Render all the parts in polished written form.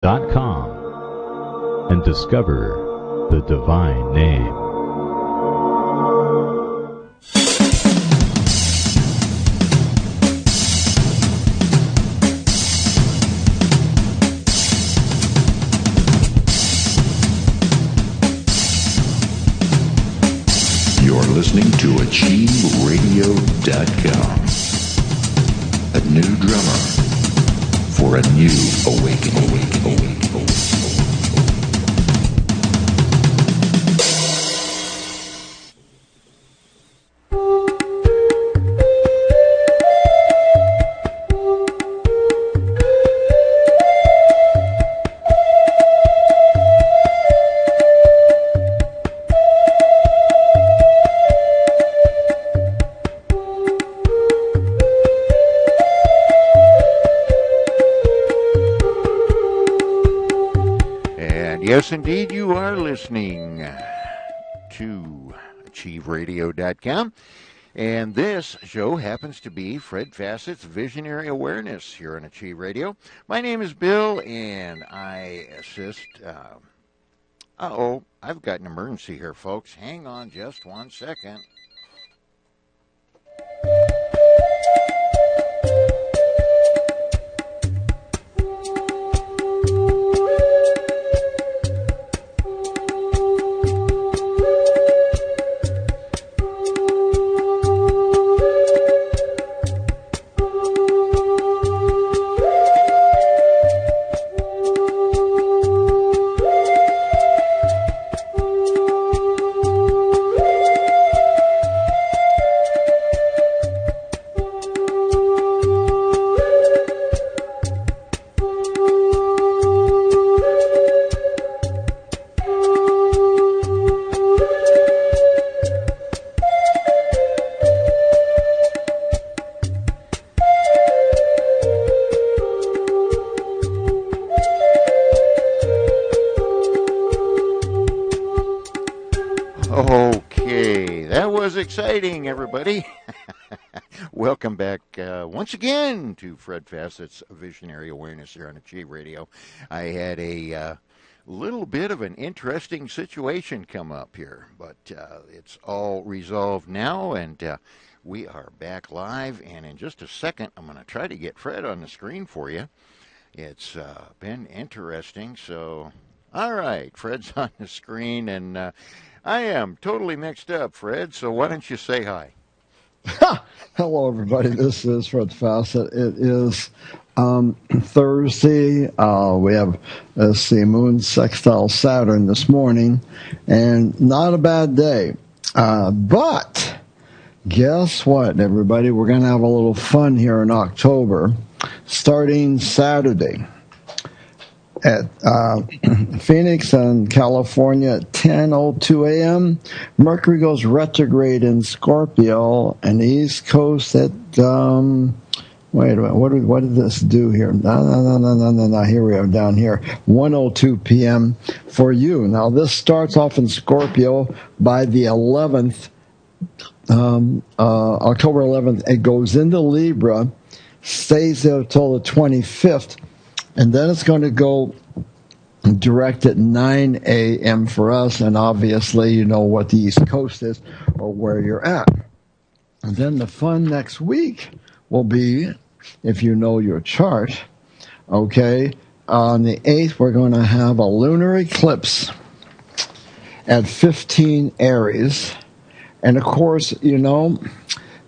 and discover the divine name. You're listening to AchieveRadio.com. A new drummer for a new awakening. Yes, indeed, you are listening to AchieveRadio.com, and this show happens to be Fred Fassett's Visionary Awareness here on Achieve Radio. My name is Bill, and I assist. I've got an emergency here, folks. Hang on just 1 second. Okay, that was exciting, everybody. Welcome back once again to Fred Fassett's Visionary Awareness here on Achieve Radio. I had a little bit of an interesting situation come up here, but it's all resolved now, and we are back live. And in just a second, I'm going to try to get Fred on the screen for you. It's been interesting, so all right, Fred's on the screen, and I am totally mixed up, Fred, so why don't you say hi? Hello, everybody. This is Fred Fassett. It is Thursday. We have the moon sextile Saturn this morning, and not a bad day. But guess what, everybody? We're going to have a little fun here in October, starting Saturday at Phoenix and California at 10:02 a.m. Mercury goes retrograde in Scorpio, and the East Coast at wait a minute, what did this do here? No. Here we are down here, 1:02 p.m. for you. Now this starts off in Scorpio by the 11th, October 11th. It goes into Libra, stays there till the 25th. And then it's going to go direct at 9 a.m. for us, and obviously you know what the East Coast is or where you're at. And then the fun next week will be, if you know your chart, okay, on the 8th we're going to have a lunar eclipse at 15 Aries. And of course, you know,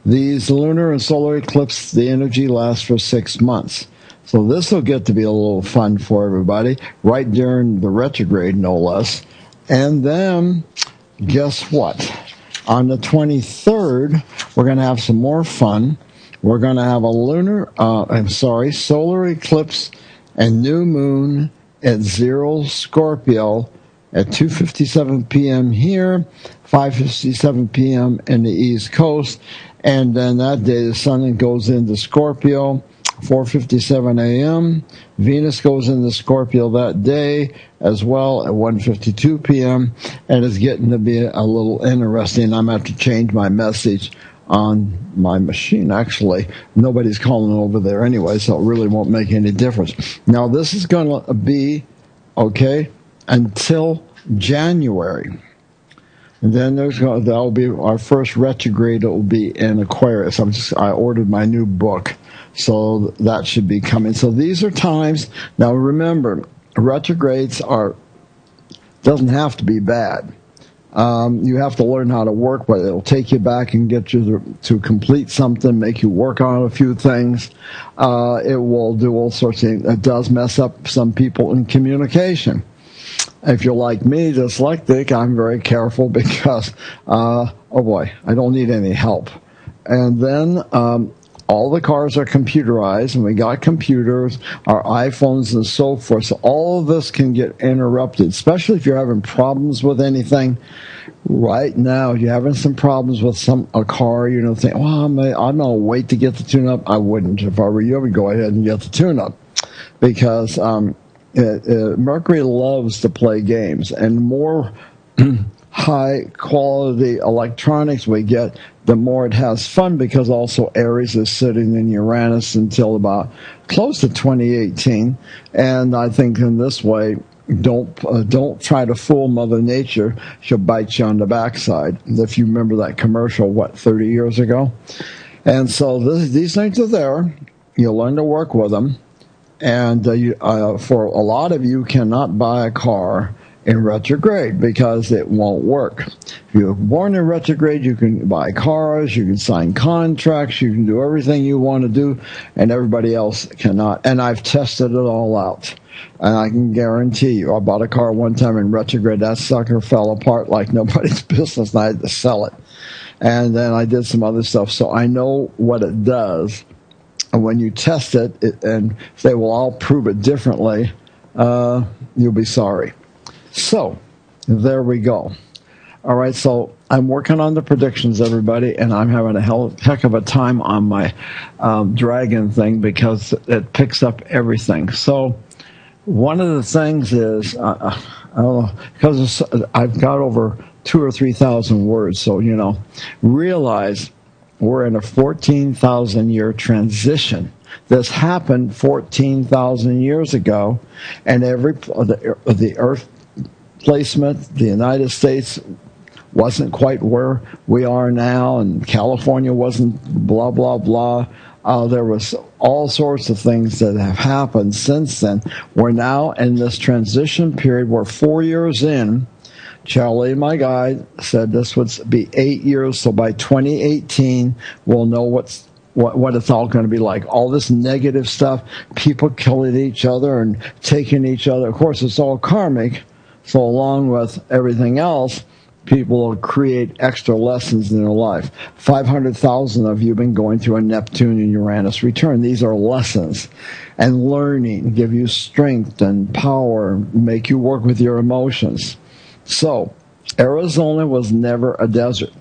these lunar and solar eclipses, the energy lasts for 6 months. So this will get to be a little fun for everybody, right during the retrograde, no less. And then, guess what? On the 23rd, we're going to have some more fun. We're going to have a solar eclipse and new moon at 0 Scorpio at 2:57 p.m. here, 5:57 p.m. in the East Coast. And then that day, the sun goes into Scorpio, 4:57 a.m. Venus goes into Scorpio that day as well at 1:52 p.m. And it's getting to be a little interesting. I'm going to have to change my message on my machine. Actually, nobody's calling over there anyway, so it really won't make any difference. Now, this is going to be, okay, until January. And then that'll be our first retrograde. It will be in Aquarius. I ordered my new book, so that should be coming. So these are times. Now remember, retrogrades doesn't have to be bad. You have to learn how to work with it. It'll take you back and get you to complete something, make you work on a few things. It will do all sorts of things. It does mess up some people in communication. If you're like me, dyslexic, I'm very careful because, oh boy, I don't need any help. And then all the cars are computerized, and we got computers, our iPhones, and so forth. So all of this can get interrupted, especially if you're having problems with anything. Right now, you're having some problems with a car, think, well, I'm going to wait to get the tune-up. I wouldn't. If I were you, I would go ahead and get the tune-up because Mercury loves to play games, and more high quality electronics we get, the more it has fun, because also Aries is sitting in Uranus until about close to 2018. And I think in this way, don't try to fool Mother Nature. She'll bite you on the backside. If you remember that commercial, 30 years ago? And so these things are there. You'll learn to work with them. And for a lot of you, cannot buy a car in retrograde because it won't work. If you're born in retrograde, you can buy cars, you can sign contracts, you can do everything you want to do, and everybody else cannot. And I've tested it all out. And I can guarantee you, I bought a car one time in retrograde. That sucker fell apart like nobody's business, and I had to sell it. And then I did some other stuff. So I know what it does. And when you test it and say, well, I'll prove it differently, you'll be sorry. So there we go. All right, so I'm working on the predictions, everybody, and I'm having a heck of a time on my dragon thing because it picks up everything. So one of the things is, I don't know, because I've got over 2,000 or 3,000 words, so, realize we're in a 14,000-year transition. This happened 14,000 years ago, and the Earth placement, the United States wasn't quite where we are now, and California wasn't blah, blah, blah. There was all sorts of things that have happened since then. We're now in this transition period. We're 4 years in. Charlie, my guide, said this would be 8 years, so by 2018, we'll know what it's all going to be like. All this negative stuff, people killing each other and taking each other. Of course, it's all karmic, so along with everything else, people will create extra lessons in their life. 500,000 of you have been going through a Neptune and Uranus return. These are lessons and learning, give you strength and power, make you work with your emotions. So, Arizona was never a desert.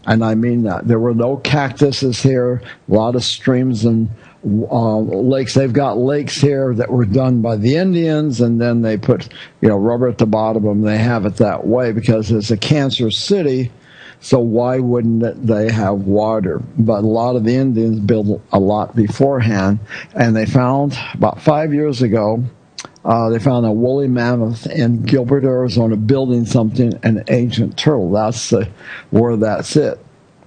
And I mean that. There were no cactuses here, a lot of streams and lakes. They've got lakes here that were done by the Indians, and then they put rubber at the bottom of them. They have it that way because it's a Cancer city, so why wouldn't they have water? But a lot of the Indians built a lot beforehand, and they found about 5 years ago, they found a woolly mammoth in Gilbert, Arizona, building something, an ancient turtle. That's where that's it.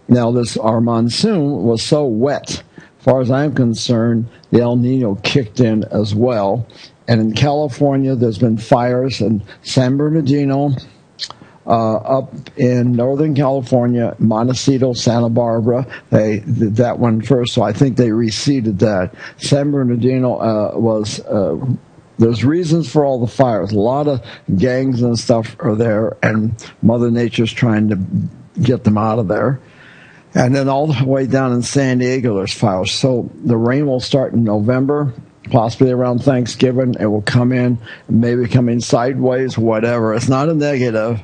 Now, our monsoon was so wet. As far as I'm concerned, the El Nino kicked in as well. And in California, there's been fires in San Bernardino, up in Northern California, Montecito, Santa Barbara. They did that one first, so I think they reseeded that. San Bernardino there's reasons for all the fires. A lot of gangs and stuff are there, and Mother Nature's trying to get them out of there. And then all the way down in San Diego, there's fires. So the rain will start in November, possibly around Thanksgiving. It will come in, maybe come in sideways, whatever. It's not a negative.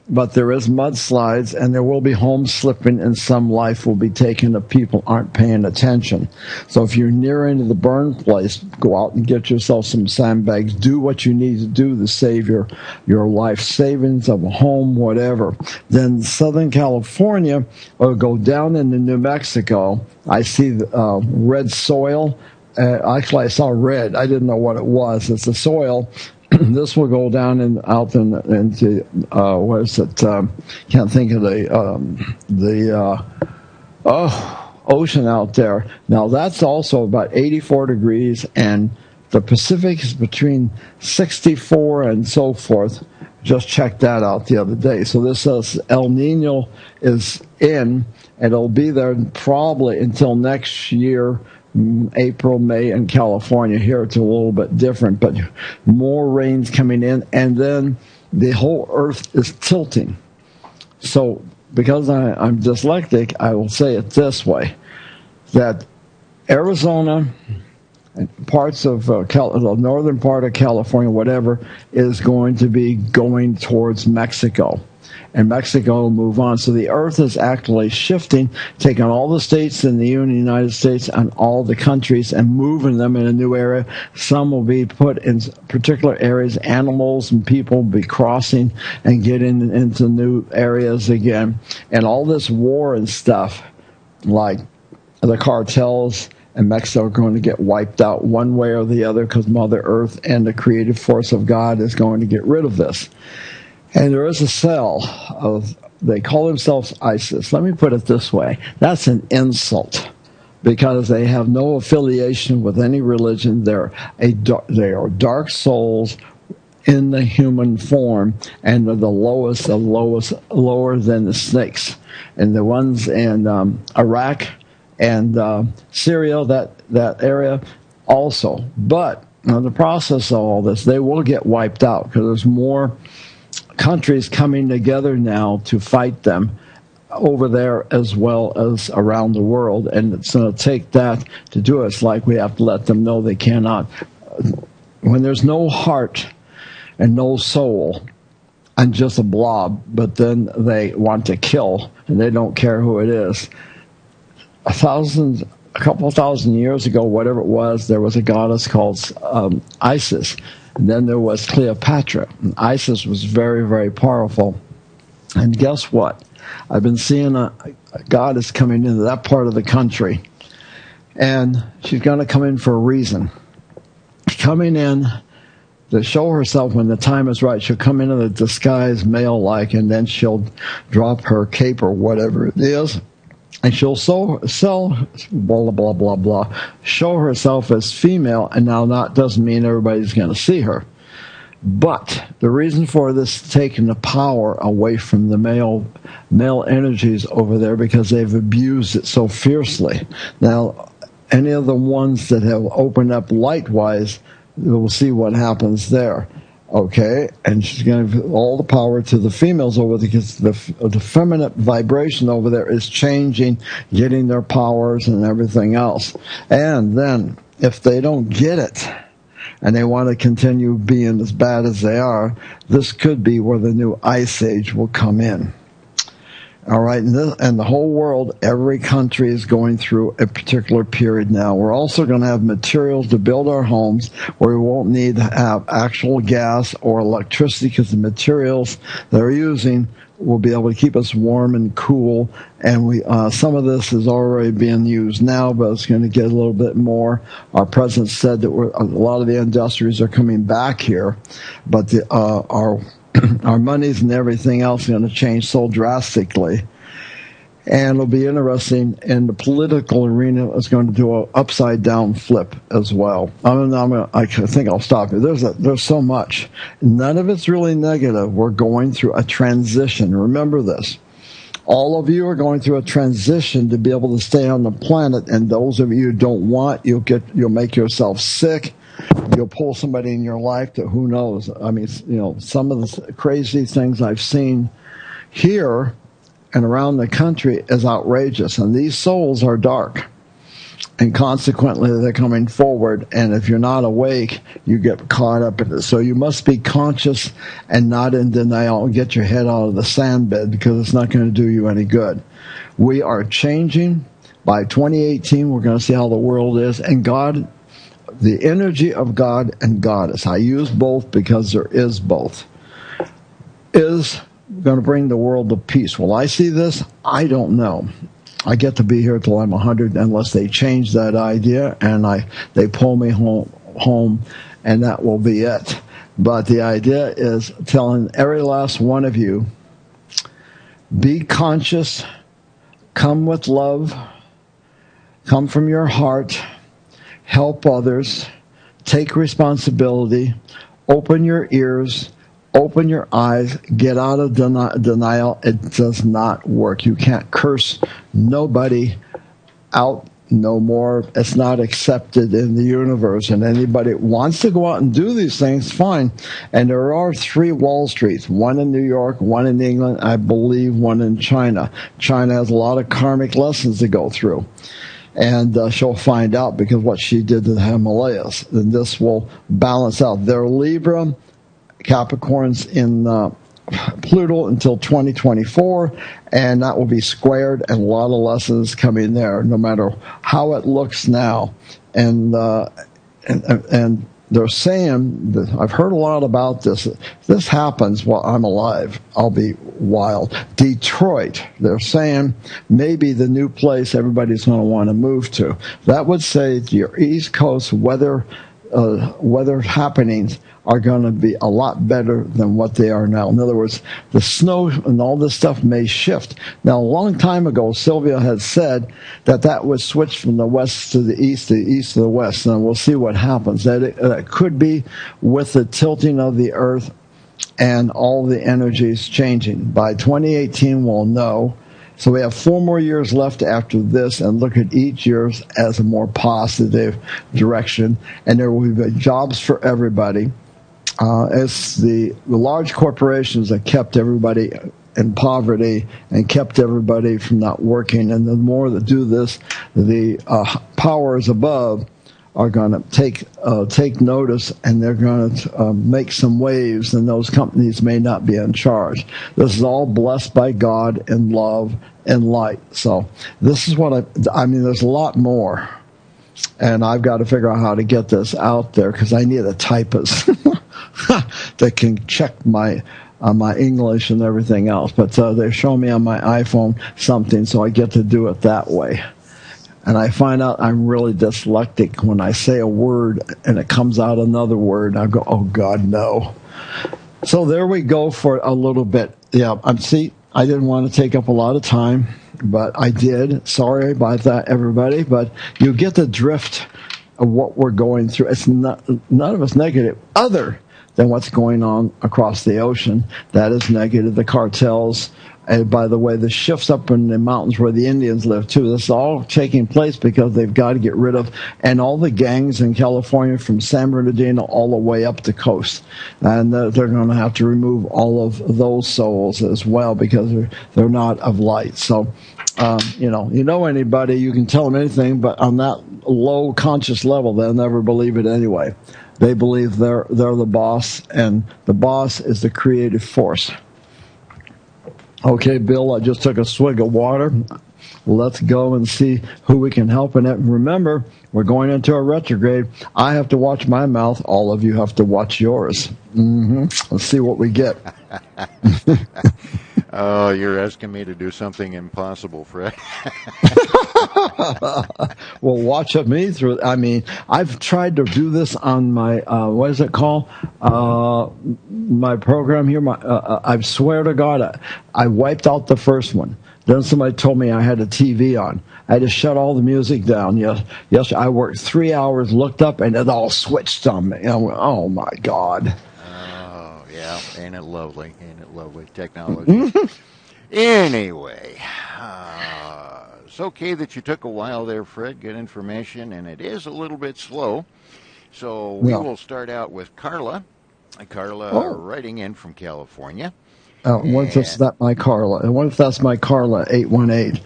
but there is mudslides, and there will be homes slipping, and some life will be taken if people aren't paying attention. So if you're near into the burn place, go out and get yourself some sandbags. Do what you need to do to save your life savings of a home, whatever. Then Southern California will go down into New Mexico. I see red soil. Actually, I saw red. I didn't know what it was. It's the soil. This will go down and out into what is it? Can't think of the ocean out there. Now that's also about 84 degrees, and the Pacific is between 64 and so forth. Just checked that out the other day. So this says El Nino is in, and it'll be there probably until next year. April, May in California. Here it's a little bit different, but more rain's coming in, and then the whole earth is tilting. So because I'm dyslexic, I will say it this way, that Arizona and parts of the northern part of California, whatever, is going to be going towards Mexico. And Mexico will move on. So the earth is actually shifting, taking all the states in the United States and all the countries and moving them in a new area. Some will be put in particular areas. Animals and people will be crossing and getting into new areas again. And all this war and stuff, like the cartels and Mexico, are going to get wiped out one way or the other, because Mother Earth and the creative force of God is going to get rid of this. And there is a cell of, they call themselves ISIS. Let me put it this way. That's an insult, because they have no affiliation with any religion. They are dark souls in the human form, and they're the lowest of lowest, lower than the snakes. And the ones in Iraq and Syria, that area also. But in the process of all this, they will get wiped out, because there's more countries coming together now to fight them over there as well as around the world, and it's going to take that to do it. It's like we have to let them know they cannot. When there's no heart and no soul and just a blob, but then they want to kill and they don't care who it is. A couple thousand years ago, whatever it was, there was a goddess called Isis. And then there was Cleopatra. And Isis was very, very powerful. And guess what? I've been seeing a goddess coming into that part of the country. And she's going to come in for a reason. Coming in to show herself when the time is right. She'll come in a disguise male-like, and then she'll drop her cape or whatever it is. And she'll sell blah, blah, blah, blah, show herself as female, and now that doesn't mean everybody's going to see her. But the reason for this is taking the power away from the male energies over there, because they've abused it so fiercely. Now, any of the ones that have opened up light-wise, we'll see what happens there. Okay, and she's going to give all the power to the females over there, because the feminine vibration over there is changing, getting their powers and everything else. And then, if they don't get it, and they want to continue being as bad as they are, this could be where the new ice age will come in. All right, and the whole world, every country is going through a particular period now. We're also going to have materials to build our homes where we won't need to have actual gas or electricity, because the materials they're using will be able to keep us warm and cool. And some of this is already being used now, but it's going to get a little bit more. Our president said that a lot of the industries are coming back here, but our monies and everything else is going to change so drastically. And it'll be interesting, and the political arena is going to do an upside-down flip as well. I think I'll stop here. There's so much. None of it's really negative. We're going through a transition. Remember this. All of you are going through a transition to be able to stay on the planet, and those of you who don't want, you'll make yourself sick. You'll pull somebody in your life that, who knows? I mean, some of the crazy things I've seen here and around the country is outrageous. And these souls are dark. and consequently they're coming forward, and if you're not awake, you get caught up in it. So you must be conscious and not in denial, and get your head out of the sand bed, because it's not going to do you any good. We are changing. By 2018, we're going to see how the world is, and God, the energy of God and Goddess, I use both because there is both, is going to bring the world to peace. Will I see this? I don't know. I get to be here till I'm 100 unless they change that idea and they pull me home, and that will be it. But the idea is telling every last one of you, be conscious, come with love, come from your heart, help others, take responsibility, open your ears, open your eyes, get out of denial. It does not work. You can't curse nobody out no more. It's not accepted in the universe. And anybody wants to go out and do these things, fine. And there are 3 Wall Streets, one in New York, one in England, I believe one in China. China has a lot of karmic lessons to go through. And she'll find out because what she did to the Himalayas. And this will balance out. They're Libra, Capricorn's in Pluto until 2024, and that will be squared, and a lot of lessons coming there, no matter how it looks now. And they're saying that, I've heard a lot about this. If this happens while I'm alive, I'll be wild. Detroit, they're saying maybe the new place everybody's going to want to move to. That would say your East Coast weather happenings are going to be a lot better than what they are now. In other words, the snow and all this stuff may shift. Now, a long time ago, Sylvia had said that would switch from the west to the east to the west, and we'll see what happens. That it could be with the tilting of the earth and all the energies changing. By 2018, we'll know. So we have 4 more years left after this, and look at each year as a more positive direction. And there will be jobs for everybody. It's the large corporations that kept everybody in poverty and kept everybody from not working. And the more that do this, the powers above are going to take notice, and they're going to make some waves, and those companies may not be in charge. This is all blessed by God and love and light. So this is what I mean, there's a lot more, and I've got to figure out how to get this out there, because I need a typist that can check my English and everything else. But they show me on my iPhone something, so I get to do it that way. And I find out I'm really dyslexic when I say a word and it comes out another word. I go, oh, God, no. So there we go for a little bit. Yeah, I didn't want to take up a lot of time, but I did. Sorry about that, everybody. But you get the drift of what we're going through. It's not, none of it's negative other than what's going on across the ocean. That is negative. The cartels. And by the way, the shifts up in the mountains where the Indians live, too. This is all taking place because they've got to get rid of, and all the gangs in California from San Bernardino all the way up the coast. And they're going to have to remove all of those souls as well, because they're not of light. So, you know anybody, you can tell them anything, but on that low conscious level, they'll never believe it anyway. They believe they're the boss, and the boss is the creative force. Okay, Bill, I just took a swig of water. Let's go and see who we can help. And remember, we're going into a retrograde. I have to watch my mouth. All of you have to watch yours. Let's see what we get. Oh, you're asking me to do something impossible, Fred. Well, watch me through. I mean, I've tried to do this on my, what is it called? My program here. I swear to God, I wiped out the first one. Then somebody told me I had a TV on. I had to shut all the music down. Yes, I worked 3 hours, looked up, and it all switched on me. I went, oh, my God. Oh, yeah. Ain't it lovely? Technology. Anyway, it's okay that you took a while there, Fred. Good information, and it is a little bit slow. So we will start out with Carla. Carla writing in from California. What if that's not my Carla? And what if that's my Carla 818?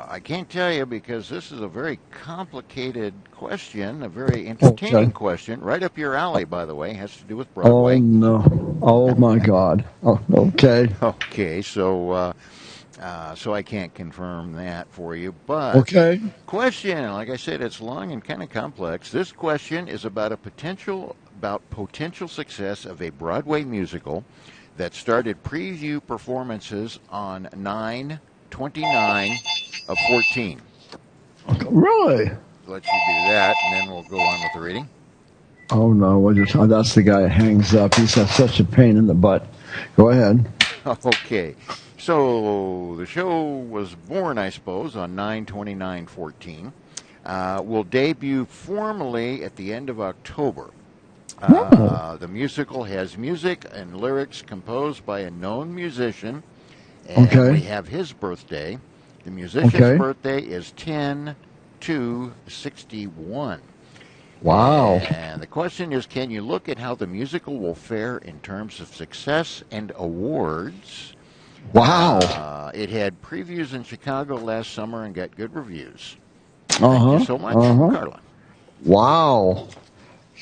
I can't tell you because this is a very complicated question, a very entertaining Okay. question. Right up your alley, by the way. Has to do with Oh, Broadway. no. Oh, my God. Oh, okay. Okay, so I can't confirm that for you. But Okay. question, like I said, it's long and kind of complex. This question is about potential success of a Broadway musical that started preview performances on 9/29 of 14. Really? Let you do that, and then we'll go on with the reading. Oh, no. That's the guy that hangs up. He's such a pain in the butt. Go ahead. Okay. So the show was born, I suppose, on 9/29/14. Will debut formally at the end of October. The musical has music and lyrics composed by a known musician, and Okay. we have his birthday. The musician's Okay. birthday is 10/2/61. Wow. And the question is, can you look at how the musical will fare in terms of success and awards? Wow. It had previews in Chicago last summer and got good reviews. Thank Uh-huh. you so much, Uh-huh. Carla. Wow.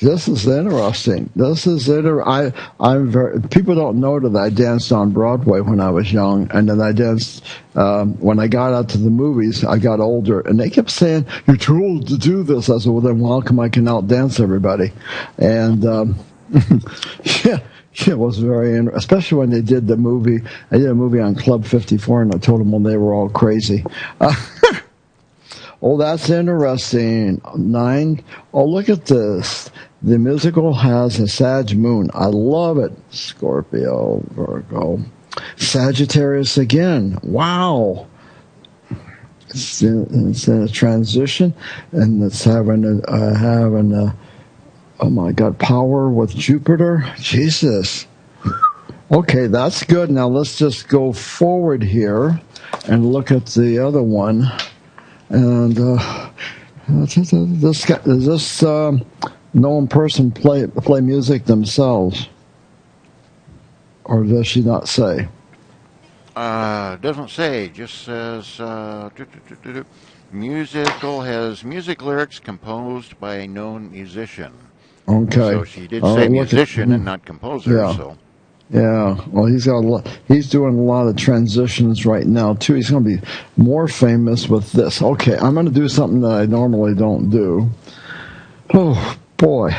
This is interesting. I'm very. People don't know that I danced on Broadway when I was young, and then I danced when I got out to the movies. I got older, and they kept saying, "You're too old to do this." I said, "Well, then how come I can outdance everybody?" And yeah, it was very interesting, especially when they did the movie. I did a movie on Club 54, and I told them, well, they were all crazy. Oh, that's interesting. 9. Oh, look at this. The musical has a Sag moon. I love it. Scorpio, Virgo, Sagittarius again. Wow. It's in a transition, and it's having a oh my God, power with Jupiter. Jesus. Okay, that's good. Now let's just go forward here and look at the other one. And does this known person play music themselves, or does she not say? Doesn't say. Just says musical has music lyrics composed by a known musician. Okay. So she did say musician and not composer. Yeah. So. Yeah, well, he's doing a lot of transitions right now too. He's going to be more famous with this. Okay, I'm going to do something that I normally don't do. Oh boy.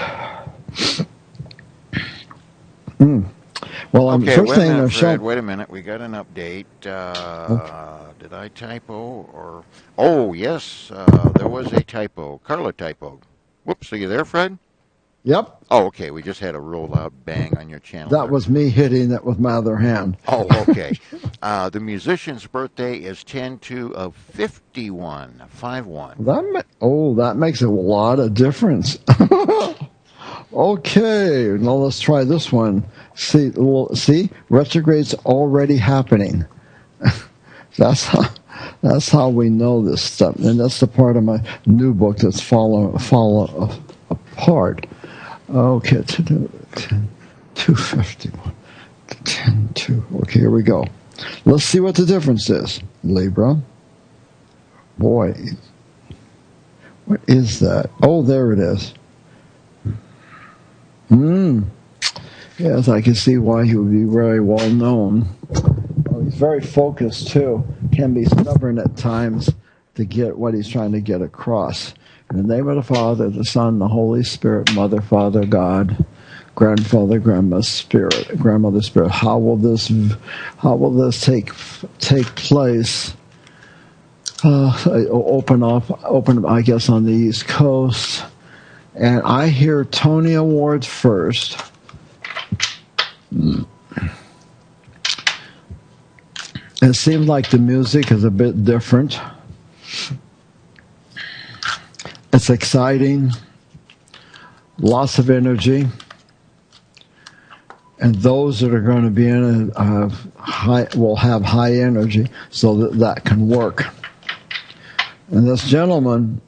Well, Okay, first thing, Fred, wait a minute. We got an update. Did I typo or? Oh yes, there was a typo. Carla typoed. Whoops, are you there, Fred? Yep. Oh, okay. We just had a real loud bang on your channel. That was me hitting it with my other hand. Oh, okay. The musician's birthday is 10/2 of 51. 51. That makes a lot of difference. Okay, now let's try this one. See, retrograde's already happening. That's how we know this stuff, and that's the part of my new book that's fall apart. Okay, 251, 10-2. Okay, here we go. Let's see what the difference is, Libra. Boy, what is that? Oh, there it is. Yes, I can see why he would be very well known. Oh, he's very focused too. Can be stubborn at times to get what he's trying to get across. In the name of the Father, the Son, the Holy Spirit, Mother, Father, God, Grandfather, Grandmother, Spirit. How will this take place? Open up, I guess, on the East Coast. And I hear Tony Awards first. It seems like the music is a bit different. It's exciting, lots of energy, and those that are going to be in it will have high energy, so that can work. And this gentleman,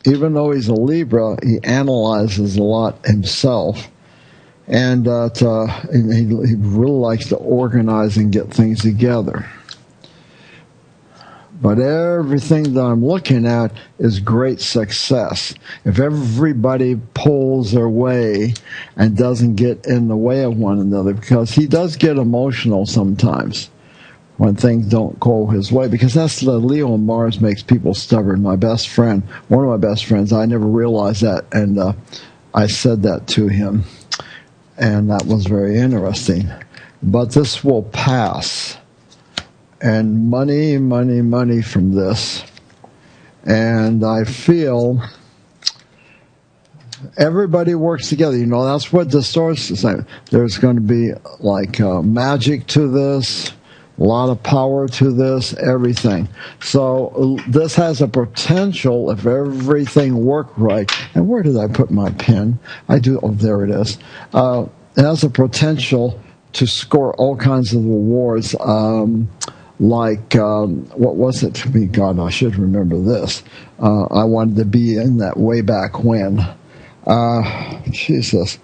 even though he's a Libra, he analyzes a lot himself, and he really likes to organize and get things together. But everything that I'm looking at is great success. If everybody pulls their way and doesn't get in the way of one another, because he does get emotional sometimes when things don't go his way, because that's the Leo and Mars makes people stubborn. My best friend, one of my best friends, I never realized that, and I said that to him, and that was very interesting. But this will pass. And money from this. And I feel everybody works together. You know, that's what distorts the same. There's going to be like magic to this, a lot of power to this, everything. So this has a potential, if everything worked right. And where did I put my pen? Oh, there it is. It has a potential to score all kinds of awards. What was it to me? God, I should remember this. I wanted to be in that way back when. Jesus.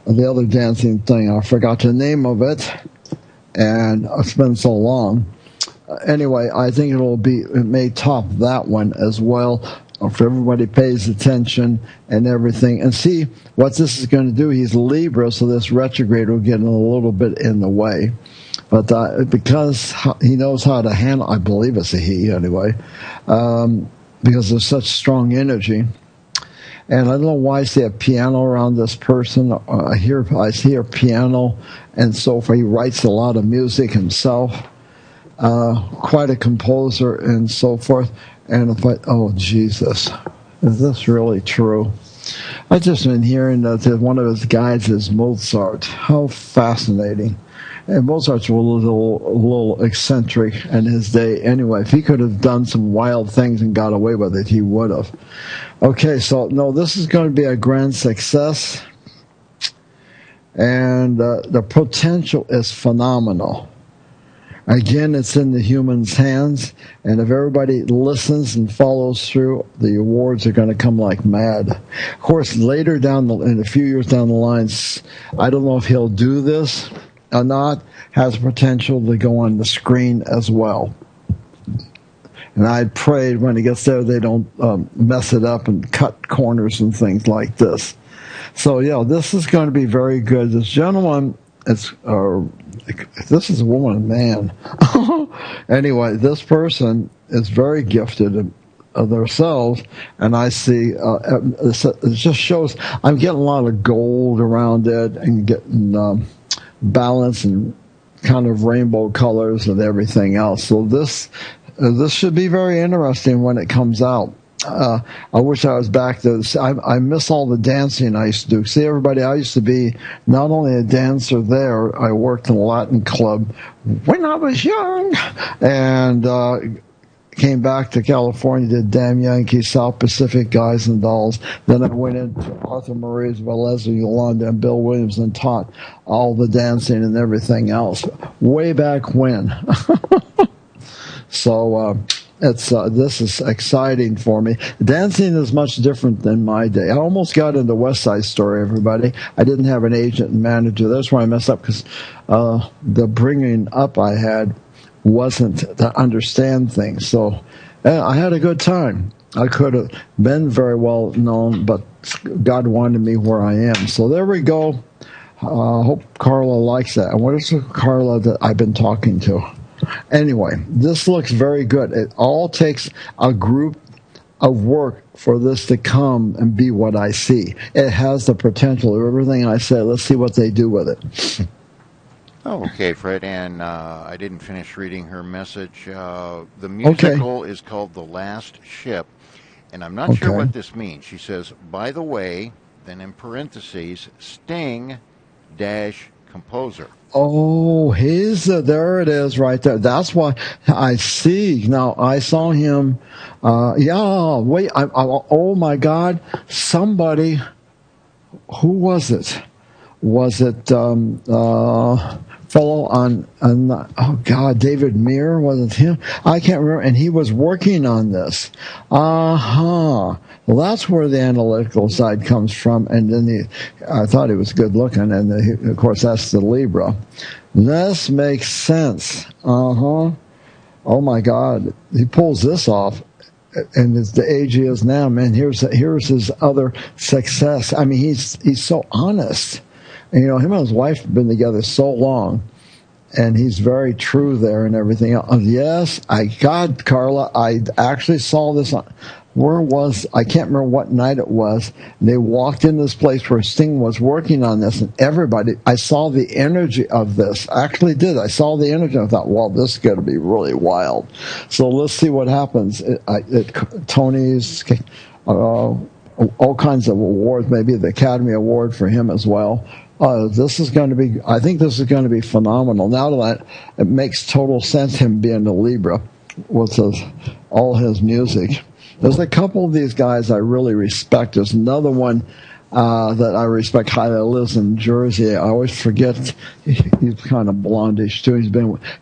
The other dancing thing, I forgot the name of it, and it's been so long. Anyway, I think it may top that one as well, if everybody pays attention and everything. And see, what this is going to do, he's Libra, so this retrograde will get a little bit in the way. But because he knows how to handle, I believe it's a he anyway, because there's such strong energy. And I don't know why I see a piano around this person. I hear a piano, and so forth. He writes a lot of music himself, quite a composer and so forth. And oh Jesus, is this really true? I've just been hearing that one of his guides is Mozart. How fascinating. And Mozart's a little eccentric in his day anyway. If he could have done some wild things and got away with it, he would have. Okay, so, no, this is going to be a grand success. And the potential is phenomenal. Again, it's in the human's hands. And if everybody listens and follows through, the awards are going to come like mad. Of course, later in a few years down the line, I don't know if he'll do this or not, has potential to go on the screen as well. And I prayed when he gets there they don't mess it up and cut corners and things like this. So, yeah, this is going to be very good. This gentleman, this is a woman and man. Anyway, this person is very gifted of themselves, and I see it just shows I'm getting a lot of gold around it and getting balance and kind of rainbow colors and everything else. So this should be very interesting when it comes out. I wish I was back there. I miss all the dancing I used to do. See, everybody, I used to be not only a dancer there, I worked in a Latin club when I was young, and came back to California, did Damn Yankees, South Pacific Guys and Dolls. Then I went into Arthur Murray's, Velez, Yolanda, and Bill Williams and taught all the dancing and everything else way back when. So this is exciting for me. Dancing is much different than my day. I almost got into West Side Story, everybody. I didn't have an agent and manager. That's why I messed up, because the bringing up I had wasn't to understand things. So I had a good time. I could have been very well known, but God wanted me where I am. So there we go. Hope Carla likes that. And what is the Carla that I've been talking to? Anyway, this looks very good. It all takes a group of work for this to come and be what I see. It has the potential of everything I said. Let's see what they do with it. Oh, okay, Fred, and I didn't finish reading her message. The musical is called The Last Ship, and I'm not sure what this means. She says, by the way, then in parentheses, Sting - composer. Oh, there it is right there. That's why I see. Now, I saw him, oh my God, somebody, who was it? Was it, fellow on oh God, David Meir, was it him? I can't remember, and he was working on this. Well, that's where the analytical side comes from, and then I thought he was good looking, and of course that's the Libra. This makes sense. Oh oh my God, he pulls this off. And as the age he is now, man, here's his other success. I mean, he's so honest. And, him and his wife have been together so long, and he's very true there and everything else. Yes, Carla, I actually saw this on, I can't remember what night it was. They walked into this place where Sting was working on this, and I saw the energy of this. I actually did. I saw the energy. I thought, well, this is going to be really wild. So let's see what happens. Tony's, all kinds of awards, maybe the Academy Award for him as well. I think this is going to be phenomenal. Now that it makes total sense, him being a Libra with all his music. There's a couple of these guys I really respect. There's another one that I respect highly, lives in Jersey. I always forget he's kind of blondish too.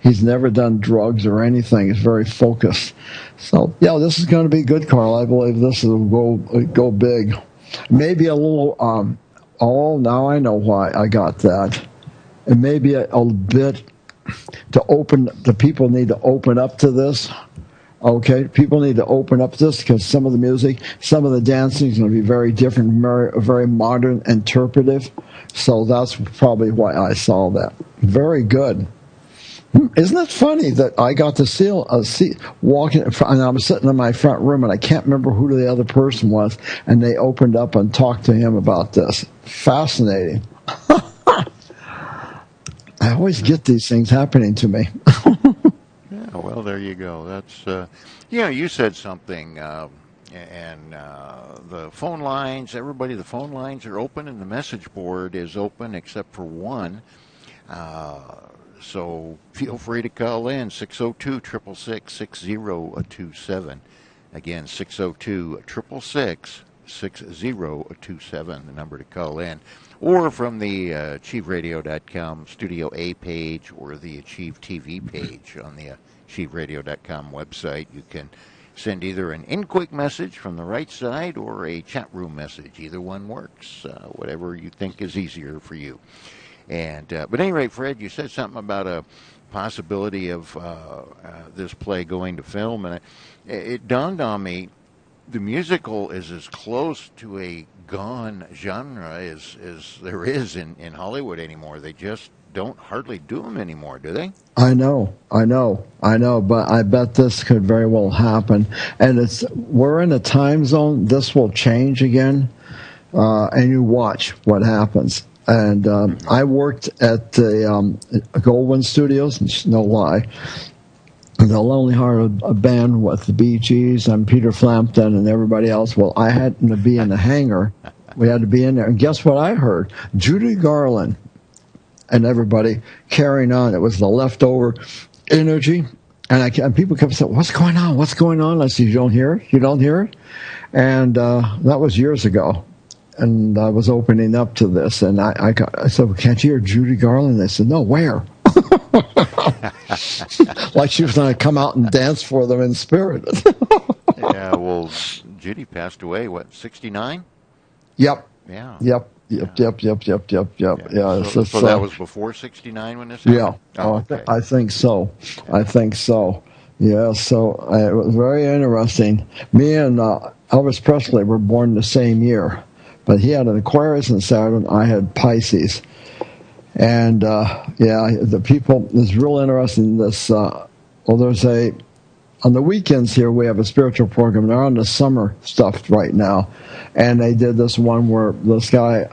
He's never done drugs or anything. He's very focused. So yeah, this is going to be good, Carl. I believe this will go big. Maybe a little. Now I know why I got that. And maybe a bit to open. The people need to open up to this. Okay, people need to open up to this because some of the music, some of the dancing is going to be very different, very modern, interpretive. So that's probably why I saw that. Very good. Isn't it funny that I got to see walking, and I was sitting in my front room, and I can't remember who the other person was, and they opened up and talked to him about this. Fascinating. I always get these things happening to me. Well, there you go. That's, you said something, and the phone lines, the phone lines are open, and the message board is open except for one. So feel free to call in, 602-666-6027. Again, 602-666-6027, the number to call in. Or from the AchieveRadio.com Studio A page or the Achieve TV page on the AchieveRadio.com website. You can send either an in-quick message from the right side or a chat room message. Either one works, whatever you think is easier for you. And but at any rate, Fred, you said something about a possibility of this play going to film, and it dawned on me the musical is as close to a gone genre as there is in Hollywood anymore. They just don't hardly do them anymore, do they? I know, but I bet this could very well happen. And we're in a time zone. This will change again, and you watch what happens. And I worked at the Goldwyn Studios, no lie. They'll only hire a band with the Bee Gees and Peter Frampton and everybody else. Well, I happened to be in the hangar. We had to be in there. And guess what I heard? Judy Garland and everybody carrying on. It was the leftover energy. And people kept saying, what's going on? What's going on? I said, you don't hear it? You don't hear it? And that was years ago. And I was opening up to this, and I said, well, can't you hear Judy Garland? They said, no, where? Like she was going to come out and dance for them in spirit. Yeah, well, Judy passed away, 69? Yep. Yeah. Yep. Yeah. So that was before 69 when this happened? Yeah. Okay. I think so. I think so. Yeah, so it was very interesting. Me and Elvis Presley were born the same year. But he had an Aquarius and Saturn. I had Pisces. And, the people, it's real interesting. There's on the weekends here, we have a spiritual program. They're on the summer stuff right now. And they did this one where this guy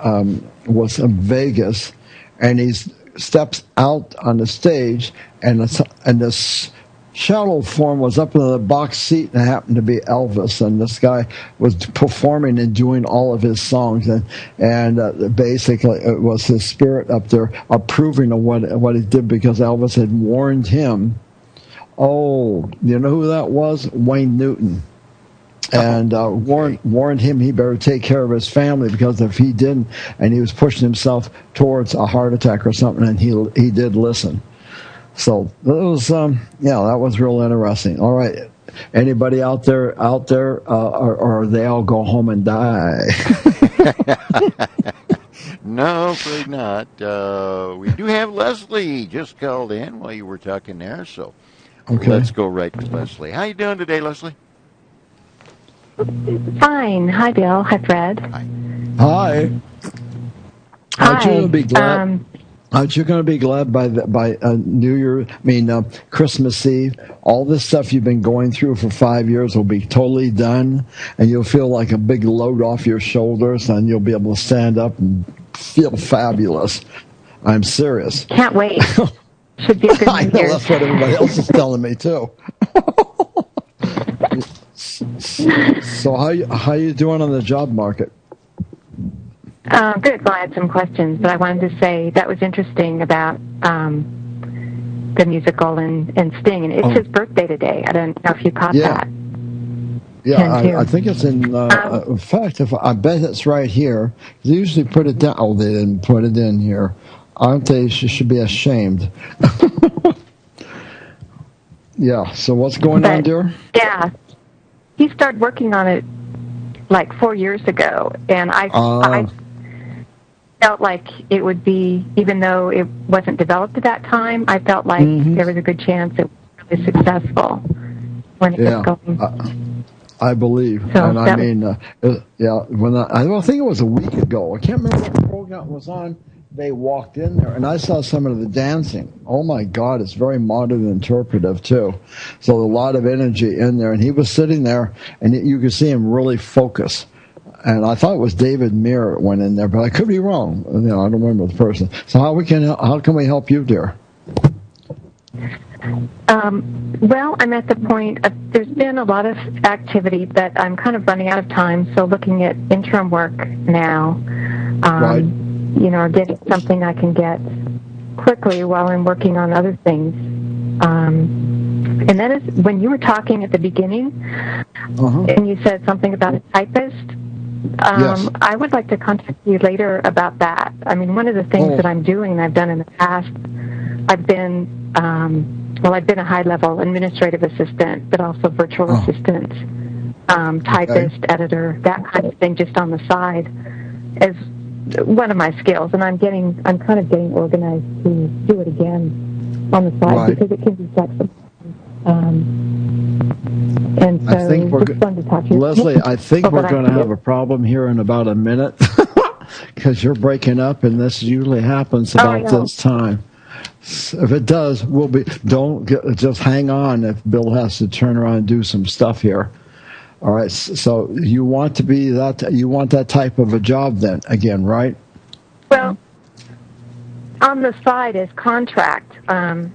was in Vegas, and he steps out on the stage, and this shadow form was up in the box seat, and it happened to be Elvis, and this guy was performing and doing all of his songs, and basically it was his spirit up there approving of what he did, because Elvis had warned him. Oh, you know who that was? Wayne Newton. And warned him he better take care of his family, because if he didn't, and he was pushing himself towards a heart attack or something, and he did listen. So it was, that was real interesting. All right, anybody out there, or they all go home and die? No, afraid not. We do have Leslie just called in while you were talking there, so Okay. Let's go right to Leslie. How you doing today, Leslie? Fine. Hi, Bill. Hi, Fred. Hi. Aren't you going to be glad? Aren't you going to be glad by New Year? I mean, Christmas Eve. All this stuff you've been going through for 5 years will be totally done, and you'll feel like a big load off your shoulders, and you'll be able to stand up and feel fabulous. I'm serious. Can't wait. Should be a good I know, New that's what everybody else is telling me too. So how you doing on the job market? Good. Well, I had some questions, but I wanted to say that was interesting about the musical and Sting, and it's his birthday today. I don't know if you caught that. Yeah, I think it's in fact, I bet it's right here. They usually put it down. Oh, they didn't put it in here. Aren't they? She should be ashamed. Yeah, so what's going on, dear? Yeah, he started working on it like 4 years ago, and I felt like it would be, even though it wasn't developed at that time, I felt like there was a good chance it was really successful when it was going. I believe, so and I mean, when I think it was a week ago. I can't remember what program it was on. They walked in there, and I saw some of the dancing. Oh my God, it's very modern and interpretive too. So a lot of energy in there, and he was sitting there, and you could see him really focus. And I thought it was David Muir that went in there, but I could be wrong. I don't remember the person. So how can we help you, dear? Well, I'm at the point of, there's been a lot of activity, but I'm kind of running out of time. So looking at interim work now. Right. Or getting something I can get quickly while I'm working on other things. And then when you were talking at the beginning, and you said something about a typist, yes. I would like to contact you later about that. I mean, one of the things that I'm doing, and I've done in the past, I've been a high-level administrative assistant, but also virtual assistant, typist, editor, that kind of thing, just on the side, as one of my skills, and I'm kind of getting organized to do it again on the side because it can be flexible. And so I think it's fun to talk to you. Leslie, I think we're going to have a problem here in about a minute because you're breaking up, and this usually happens about this time. If it does, just hang on if Bill has to turn around and do some stuff here. All right, so you want that type of a job then, again, right? Well, on the side is contract to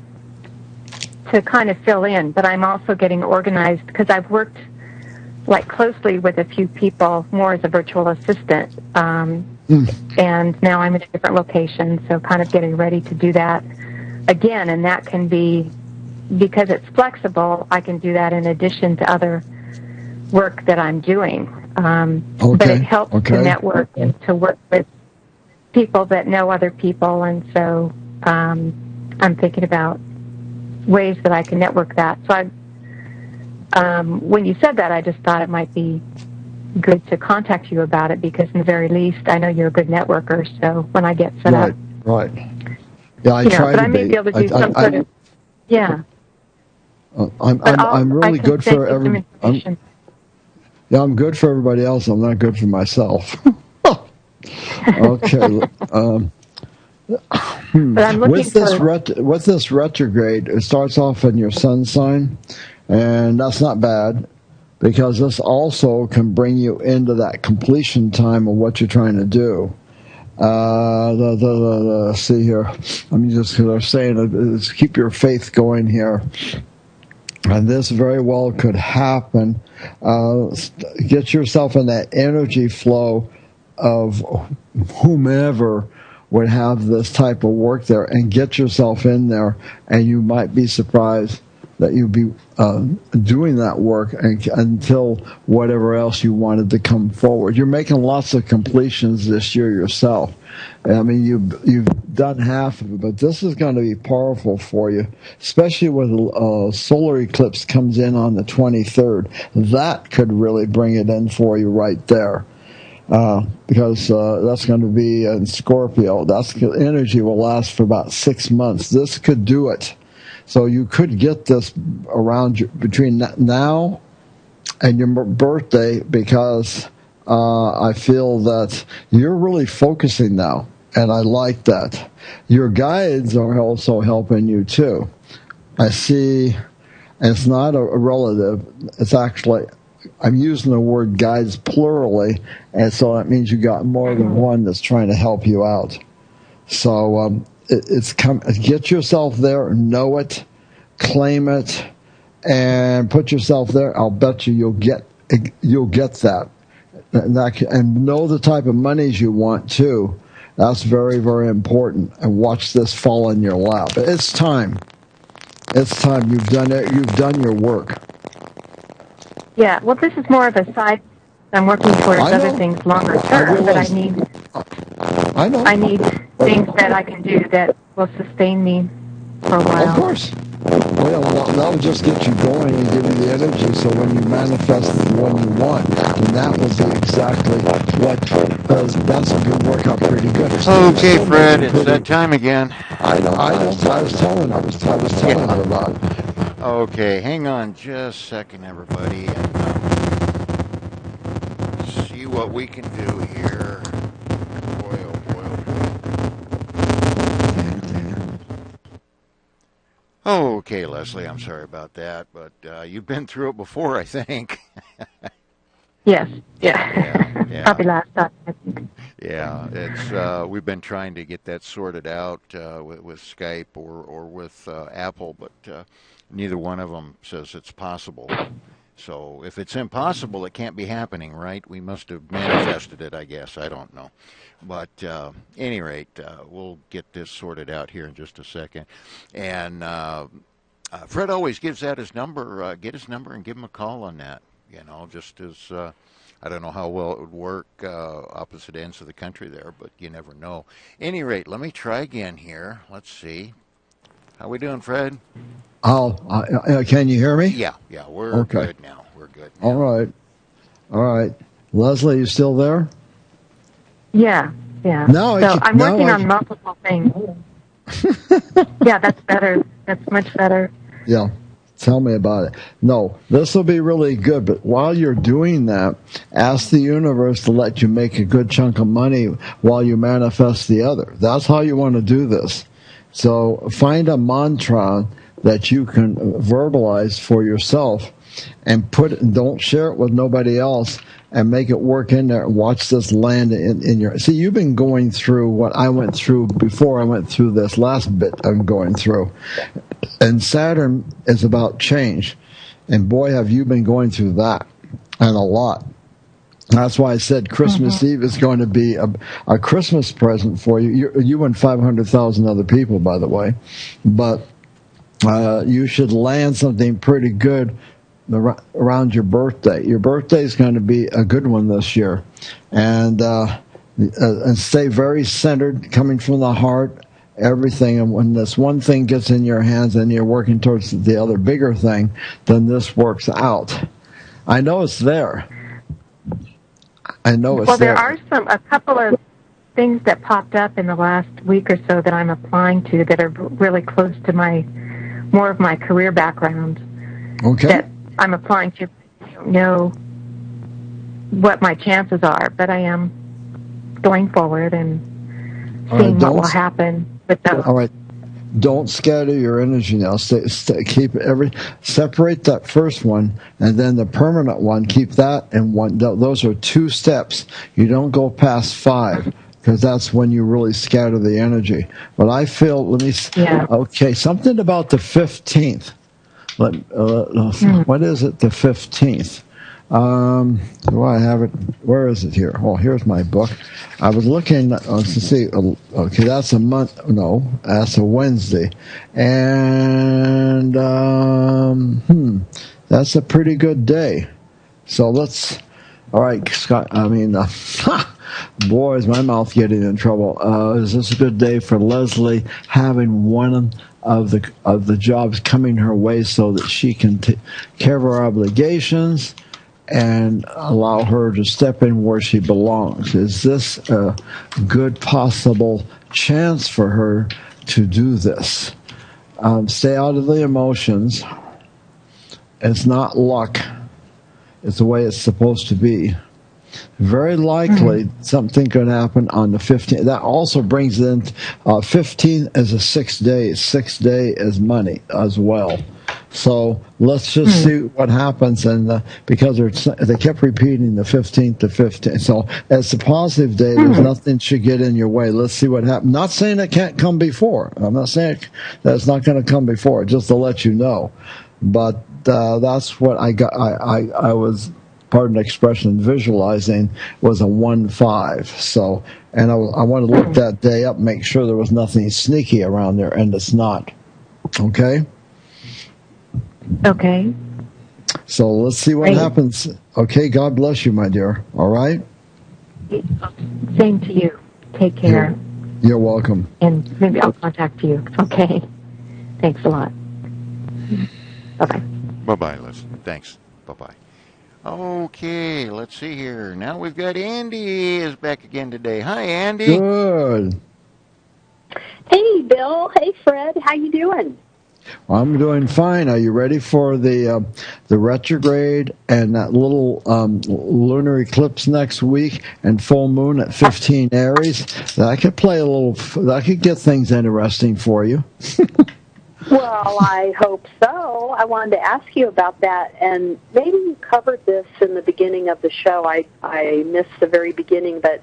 kind of fill in, but I'm also getting organized because I've worked closely with a few people more as a virtual assistant, and now I'm in a different location, so kind of getting ready to do that again, and that can be, because it's flexible, I can do that in addition to other work that I'm doing. But it helps to network and to work with people that know other people, and so I'm thinking about ways that I can network that. So when you said that, I just thought it might be good to contact you about it, because in the very least, I know you're a good networker, so when I get set up. Right. Yeah, I try to be. But I may be able to do some sort of, I'm really good for every. I'm good for everybody else. I'm not good for myself. Okay. With this retrograde, it starts off in your sun sign, and that's not bad, because this also can bring you into that completion time of what you're trying to do. See here. I'm just saying, keep your faith going here. And this very well could happen. Get yourself in that energy flow of whomever would have this type of work there, and get yourself in there, and you might be surprised that you'd be doing that work until whatever else you wanted to come forward. You're making lots of completions this year yourself. I mean, you've done half of it, but this is going to be powerful for you, especially when solar eclipse comes in on the 23rd. That could really bring it in for you right there. Because that's going to be in Scorpio. That's energy will last for about 6 months. This could do it. So you could get this between now and your birthday, because I feel that you're really focusing now, and I like that. Your guides are also helping you too. I see, and it's not a relative, it's actually, I'm using the word guides plurally, and so that means you got more than one that's trying to help you out. So get yourself there, know it, claim it, and put yourself there. I'll bet you'll get that. And know the type of monies you want too. That's very, very important. And watch this fall in your lap. It's time. It's time. You've done it. You've done your work. Yeah. Well, this is more of a side. I'm working towards other things longer term, but I need things that I can do that will sustain me for a while. Of course. Well, that'll just get you going and give you the energy, so when you manifest the one you want, and that will be exactly what that's going to work out pretty good. Okay, Fred, it's that time again. I know. I was telling her about it. Okay, hang on just a second, everybody, and see what we can do here. Boy, oh boy, oh boy. Okay, Leslie, I'm sorry about that, but you've been through it before, I think. Yes. Yeah. Probably last time, I think. Yeah, it's we've been trying to get that sorted out with Skype or with Apple, but neither one of them says it's possible. So if it's impossible, it can't be happening, right? We must have manifested it, I guess. I don't know. But any rate, we'll get this sorted out here in just a second. And Fred always gives out his number. Get his number and give him a call on that. You know, just as I don't know how well it would work opposite ends of the country there, but you never know. Any rate, let me try again here. Let's see. How we doing, Fred? Can you hear me? Yeah, we're good now. We're good now. All right. Leslie, you still there? Yeah. I'm working on multiple things. Yeah, that's better. That's much better. Yeah. Tell me about it. No, this will be really good, but while you're doing that, ask the universe to let you make a good chunk of money while you manifest the other. That's how you want to do this. So find a mantra that you can verbalize for yourself and don't share it with nobody else, and make it work in there. Watch this land in your... See, you've been going through what I went through before I went through this last bit I'm going through. And Saturn is about change. And boy, have you been going through that. And a lot. That's why I said Christmas Eve is going to be a Christmas present for you. You and 500,000 other people, by the way. But you should land something pretty good around your birthday. Your birthday is going to be a good one this year. And stay very centered, coming from the heart, everything. And when this one thing gets in your hands and you're working towards the other bigger thing, then this works out. I know it's there. Well, there are a couple of things that popped up in the last week or so that I'm applying to that are really close to more of my career background. Okay. That I'm applying to. I don't know what my chances are, but I am going forward and seeing what will happen with those. All right. Don't scatter your energy now. Separate that first one, and then the permanent one. Keep that in one. Those are 2 steps. You don't go past 5, because that's when you really scatter the energy. But I feel. Okay, something about the 15th. What is it? The 15th. Do I have it? Where is it here? Oh, here's my book. I was looking to see. Okay, that's a month. No, that's a Wednesday, and that's a pretty good day. So let's. All right, Scott. I mean, boy, is my mouth getting in trouble. Is this a good day for Leslie having one of the jobs coming her way so that she can take care of her obligations and allow her to step in where she belongs? Is this a good possible chance for her to do this? Stay out of the emotions. It's not luck. It's the way it's supposed to be. Very likely something could happen on the 15th. That also brings in 15 as a 6 day. 6 day is money as well. So let's just see what happens. And because they kept repeating the 15th to 15th. So as a positive day, there's nothing should get in your way. Let's see what happens. Not saying it can't come before. I'm not saying that it's not going to come before, just to let you know. But that's what I got. I was, pardon the expression, visualizing was a 1-5. So, and I want to look that day up, make sure there was nothing sneaky around there, and it's not. Okay? Okay. So let's see what happens. Okay, God bless you, my dear. All right? Same to you. Take care. You're welcome. And maybe I'll contact you. Okay. Thanks a lot. Bye-bye. Bye-bye, Liz. Thanks. Bye-bye. Okay, let's see here. Now we've got Andy is back again today. Hi, Andy. Good. Hey, Bill. Hey, Fred. How you doing? I'm doing fine. Are you ready for the retrograde and that little lunar eclipse next week and full moon at 15 Aries? That could play a little. That could get things interesting for you. Well, I hope so. I wanted to ask you about that, and maybe you covered this in the beginning of the show. I missed the very beginning, but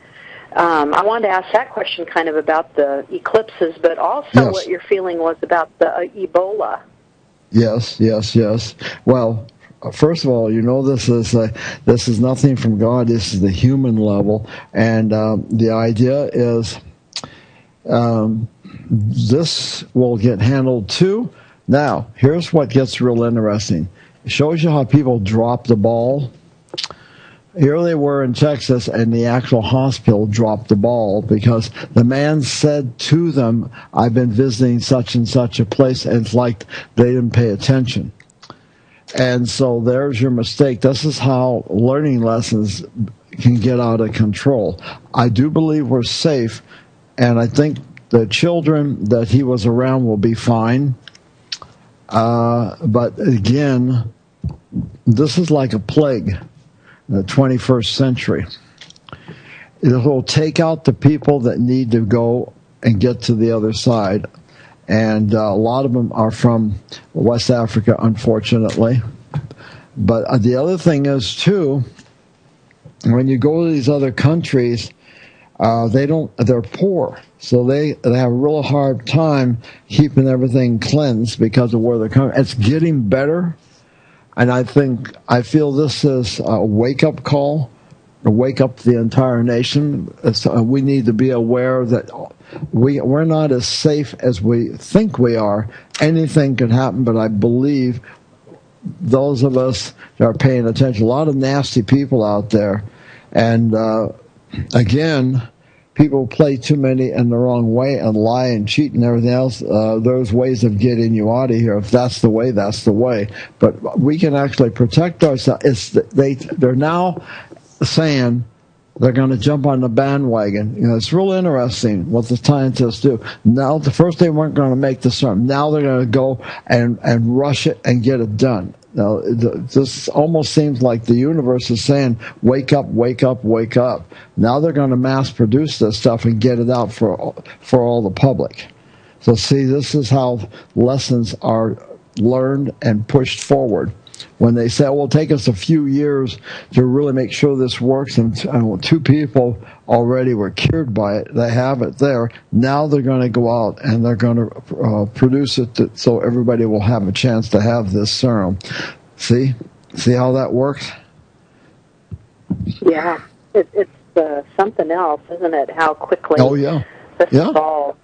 I wanted to ask that question kind of about the eclipses, but also what your feeling was about the Ebola. Yes. Well, first of all, this is nothing from God. This is the human level, and the idea is this will get handled too. Now, here's what gets real interesting. It shows you how people drop the ball. Here they were in Texas, and the actual hospital dropped the ball because the man said to them, I've been visiting such and such a place, and it's like they didn't pay attention. And so there's your mistake. This is how learning lessons can get out of control. I do believe we're safe, and I think the children that he was around will be fine. But again, this is like a plague. The 21st century. It will take out the people that need to go and get to the other side. And a lot of them are from West Africa, unfortunately. But the other thing is, too, when you go to these other countries, they're poor. So they have a real hard time keeping everything cleansed because of where they're coming. It's getting better. And I feel this is a wake-up call, to wake up the entire nation. We need to be aware that we're not as safe as we think we are. Anything could happen, but I believe those of us that are paying attention, a lot of nasty people out there. And again, people play too many in the wrong way and lie and cheat and everything else. There's ways of getting you out of here. If that's the way, that's the way. But we can actually protect ourselves. They're now saying they're going to jump on the bandwagon. It's real interesting what the scientists do. Now, the first they weren't going to make the sermon. Now they're going to go and rush it and get it done. Now, this almost seems like the universe is saying, wake up, wake up, wake up. Now they're going to mass produce this stuff and get it out for all the public. So see, this is how lessons are learned and pushed forward. When they say, well, it'll take us a few years to really make sure this works, and 2 people already were cured by it, they have it there. Now they're going to go out and they're going to produce it so everybody will have a chance to have this serum. See how that works? Yeah, it's something else, isn't it? How quickly this all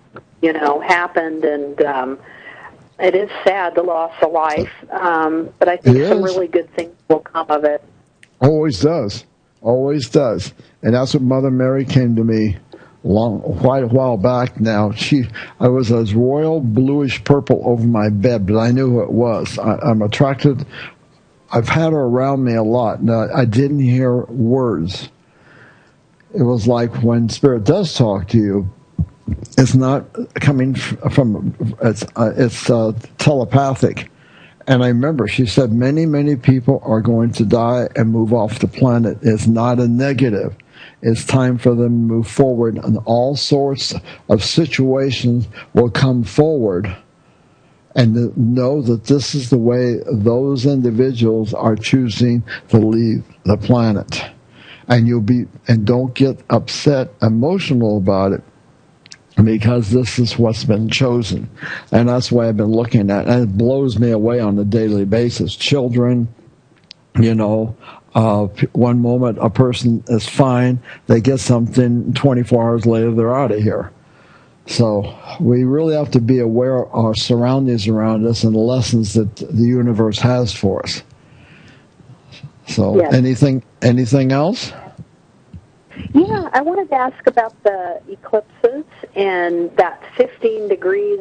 happened, and it is sad, the loss of life, but I think some really good things will come of it. Always does. And that's what Mother Mary came to me quite a while back now. I was as royal bluish purple over my bed, but I knew who it was. I'm attracted. I've had her around me a lot. Now, I didn't hear words. It was like when Spirit does talk to you, it's not coming from, it's telepathic. And I remember she said many people are going to die and move off the planet. It's not a negative. It's time for them to move forward, and all sorts of situations will come forward. And to know that this is the way those individuals are choosing to leave the planet. And don't get upset, emotional about it, because this is what's been chosen. And that's why I've been looking at it. And it blows me away on a daily basis. Children, one moment a person is fine, they get something, 24 hours later they're out of here. So we really have to be aware of our surroundings around us and the lessons that the universe has for us. So yes. Anything else? Yeah, I wanted to ask about the eclipses and that 15 degrees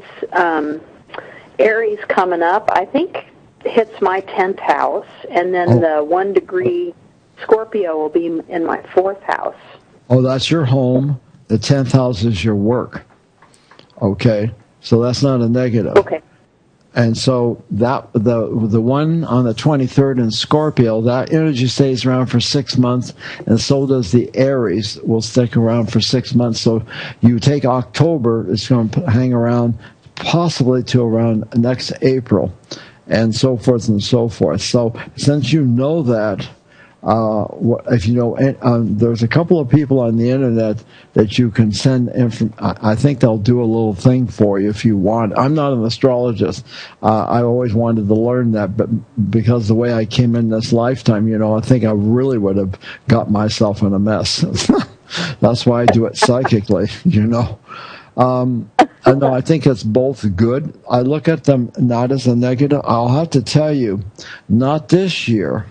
Aries coming up. I think hits my 10th house, and then the 1 degree Scorpio will be in my 4th house. Oh, that's your home. The 10th house is your work. Okay, so that's not a negative. Okay. And so that the one on the 23rd in Scorpio, that energy stays around for 6 months, and so does the Aries will stick around for 6 months. So you take October, it's going to hang around possibly to around next April, and so forth and so forth. So since you know that, if you know, there's a couple of people on the internet that you can send I think they'll do a little thing for you if you want. I'm not an astrologist. I always wanted to learn that, but because the way I came in this lifetime, I think I really would have got myself in a mess. That's why I do it psychically, I think it's both good. I look at them not as a negative. I'll have to tell you, not this year,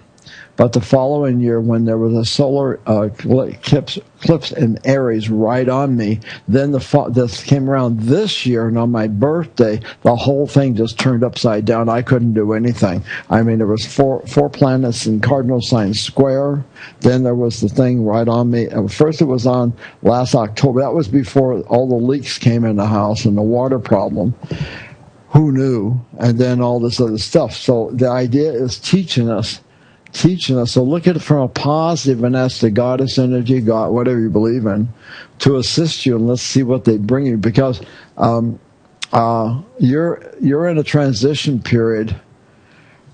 but the following year, when there was a solar eclipse in Aries right on me, then this came around this year, and on my birthday, the whole thing just turned upside down. I couldn't do anything. I mean, there was four planets in cardinal signs square. Then there was the thing right on me. First, it was on last October. That was before all the leaks came in the house and the water problem. Who knew? And then all this other stuff. So the idea is teaching us. So look at it from a positive, and ask the goddess energy, God, whatever you believe in, to assist you, and let's see what they bring you, because you're in a transition period,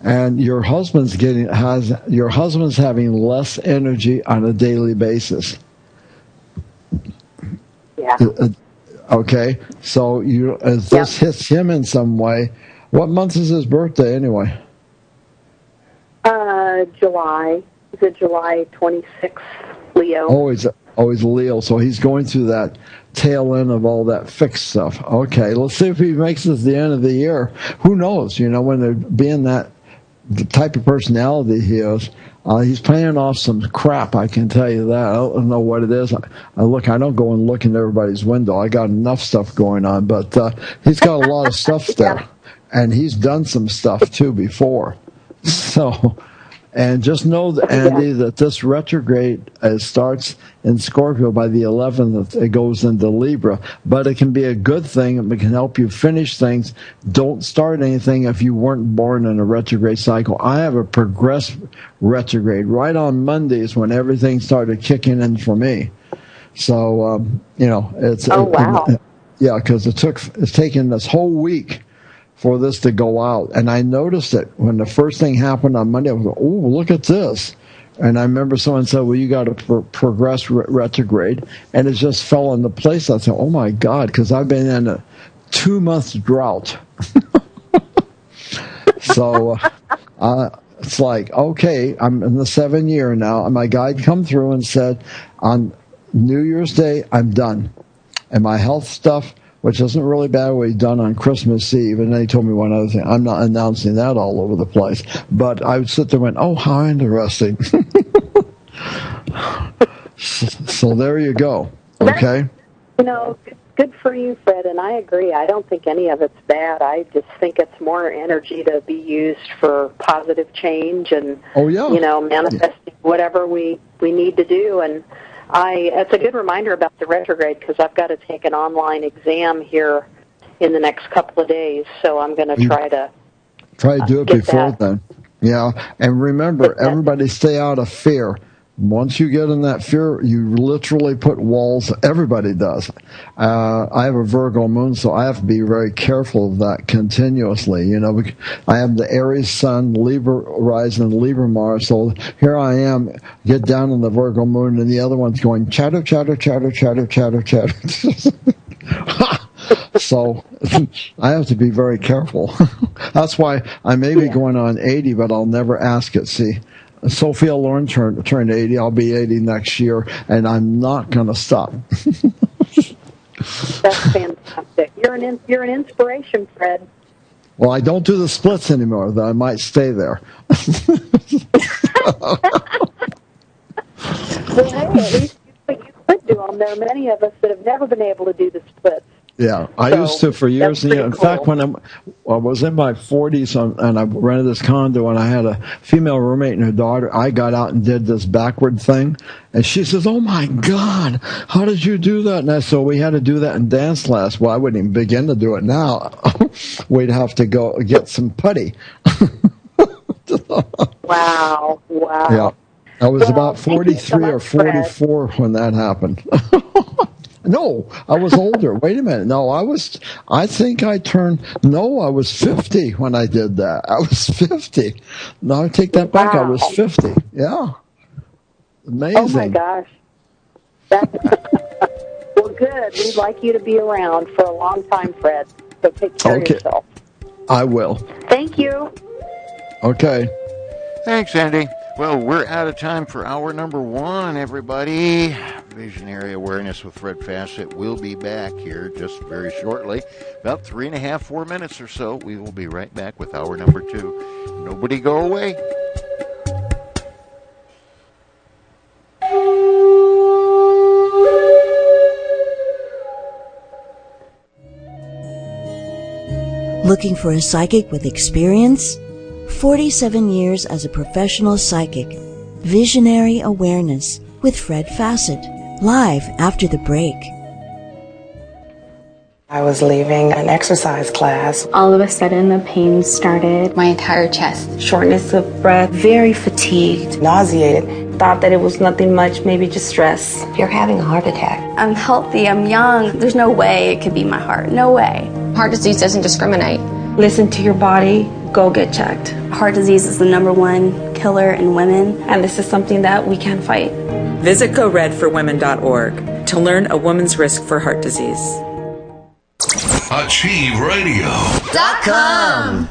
and your husband's having less energy on a daily basis. Yeah. Okay, so as this hits him in some way. What month is his birthday anyway? July. Is it July 26th, Leo? Always Leo. So he's going through that tail end of all that fixed stuff. Okay, let's see if he makes it to the end of the year. Who knows? When they're being the type of personality he is, he's paying off some crap, I can tell you that. I don't know what it is. I don't go and look in everybody's window. I got enough stuff going on, but he's got a lot of stuff there. And he's done some stuff, too, before. So, and just know, Andy, that this retrograde starts in Scorpio by the 11th. It goes into Libra. But it can be a good thing. It can help you finish things. Don't start anything if you weren't born in a retrograde cycle. I have a progress retrograde. Right on Mondays when everything started kicking in for me. So, it's... Oh, wow. Because it's taken this whole week for this to go out. And I noticed it when the first thing happened on Monday. I was like, oh, look at this. And I remember someone said, well, you got to progress retrograde. And it just fell into place. I said, oh, my God, because I've been in a 2-month drought. So it's like, okay, I'm in the 7th year now. And my guide come through and said, on New Year's Day, I'm done. And my health stuff, which isn't really bad, what he's done on Christmas Eve. And then he told me one other thing. I'm not announcing that all over the place. But I would sit there and went, oh, how interesting. So there you go. Okay? Good for you, Fred, and I agree. I don't think any of it's bad. I just think it's more energy to be used for positive change and, manifesting whatever we need to do. And It's a good reminder about the retrograde because I've got to take an online exam here in the next couple of days, so I'm going to try to do it before then. Yeah, and remember, everybody stay out of fear. Once you get in that fear, you literally put walls. Everybody does. I have a Virgo moon, so I have to be very careful of that continuously. You know, I have the Aries Sun, Libra rising, Libra Mars. So here I am, get down in the Virgo moon, and the other one's going chatter, chatter, chatter, chatter, chatter, chatter. So I have to be very careful. That's why I may be going on 80, but I'll never ask it. See, Sophia Loren turned 80. I'll be 80 next year, and I'm not going to stop. That's fantastic. You're an inspiration, Fred. Well, I don't do the splits anymore, though. I might stay there. Well, hey, at least you could do them. There are many of us that have never been able to do the splits. Yeah, I used to for years. In fact, when I was in my 40s and I rented this condo and I had a female roommate and her daughter, I got out and did this backward thing. And she says, "Oh, my God, how did you do that?" And I said, "We had to do that in dance class." Well, I wouldn't even begin to do it now. We'd have to go get some putty. Wow. Yeah, I was about 43 or 44 when that happened. No, I was older. Wait a minute. No, I was 50 when I did that. I was 50. No, I take that back. I was 50. Yeah. Amazing. Oh, my gosh. Well, good. We'd like you to be around for a long time, Fred. So take care of yourself. I will. Thank you. Okay. Thanks, Andy. Well, we're out of time for hour number 1, everybody. Visionary Awareness with Fred Fassett will be back here just very shortly. About 3.5, 4 minutes or so. We will be right back with hour number 2. Nobody go away. Looking for a psychic with experience? 47 years as a professional psychic. Visionary Awareness with Fred Fassett. Live after the break. I was leaving an exercise class. All of a sudden, the pain started. My entire chest. Shortness of breath. Very fatigued. Nauseated. Thought that it was nothing much, maybe just stress. You're having a heart attack. I'm healthy. I'm young. There's no way it could be my heart. No way. Heart disease doesn't discriminate. Listen to your body. Go get checked. Heart disease is the #1 killer in women. And this is something that we can fight. Visit GoRedForWomen.org to learn a woman's risk for heart disease. AchieveRadio.com.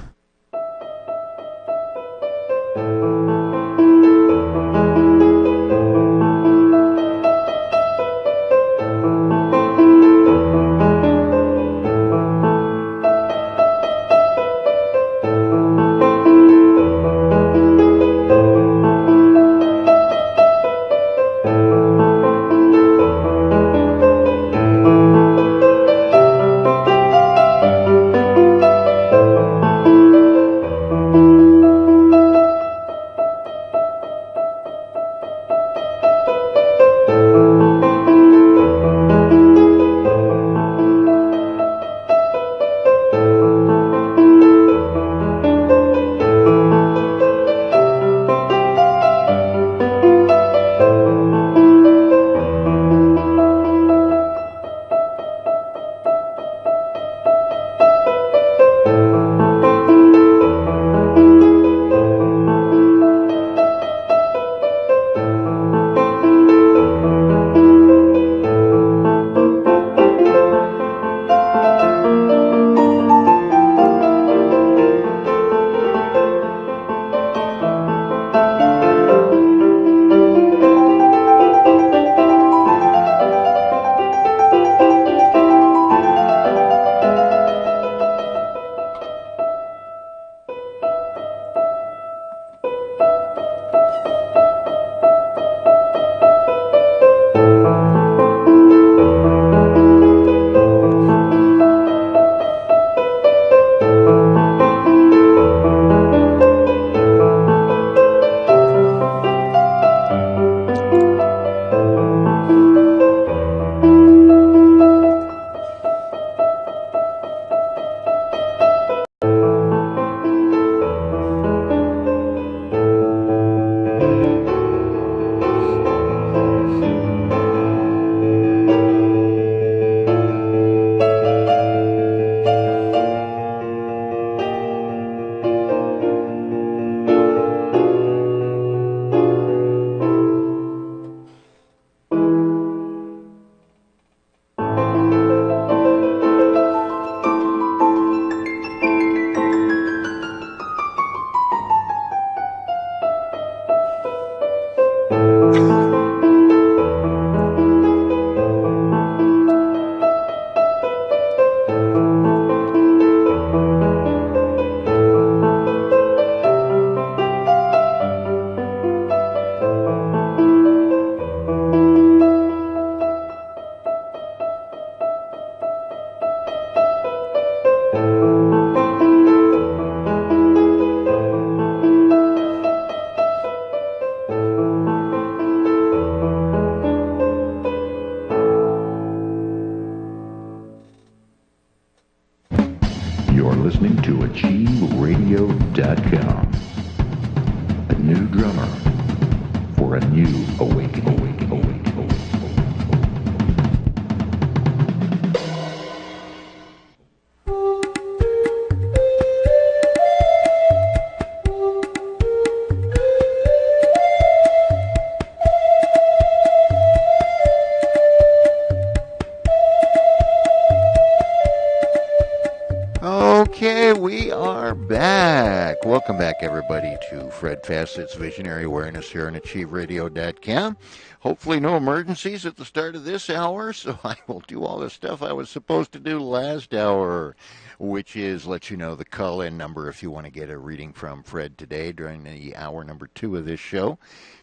You're listening to AchieveRadio.com. A new drummer for a new awakening. Okay, we are back. Welcome back, everybody, to Fred Fassett's Visionary Awareness here on AchieveRadio.com. Hopefully no emergencies at the start of this hour, so I will do all the stuff I was supposed to do last hour, which is let you know the call-in number if you want to get a reading from Fred today during the hour number 2 of this show.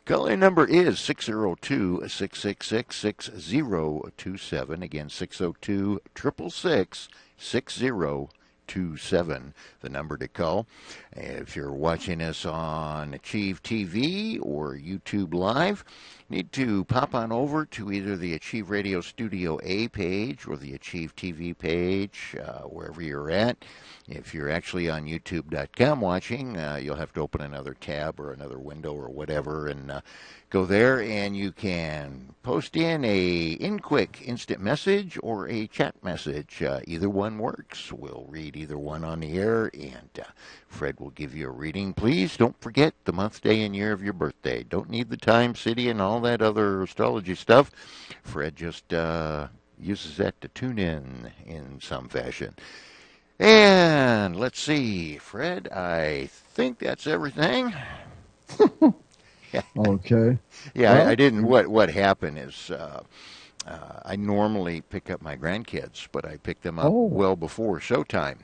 Call-in number is 602-666-6027. Again, 602-666-6027. The number to call. If you're watching us on Achieve TV or YouTube Live, need to pop on over to either the Achieve Radio Studio A page or the Achieve TV page, wherever you're at. If you're actually on YouTube.com watching, you'll have to open another tab or another window or whatever and go there, and you can post in quick instant message or a chat message. Either one works. We'll read either one on the air, and Fred will give you a reading. Please don't forget the month, day, and year of your birthday. Don't need the time, city, and all that other astrology stuff. Fred just uses that to tune in some fashion. And let's see, Fred, I think that's everything. Okay. Yeah, Well, I didn't. What happened is I normally pick up my grandkids, but I picked them up well before showtime.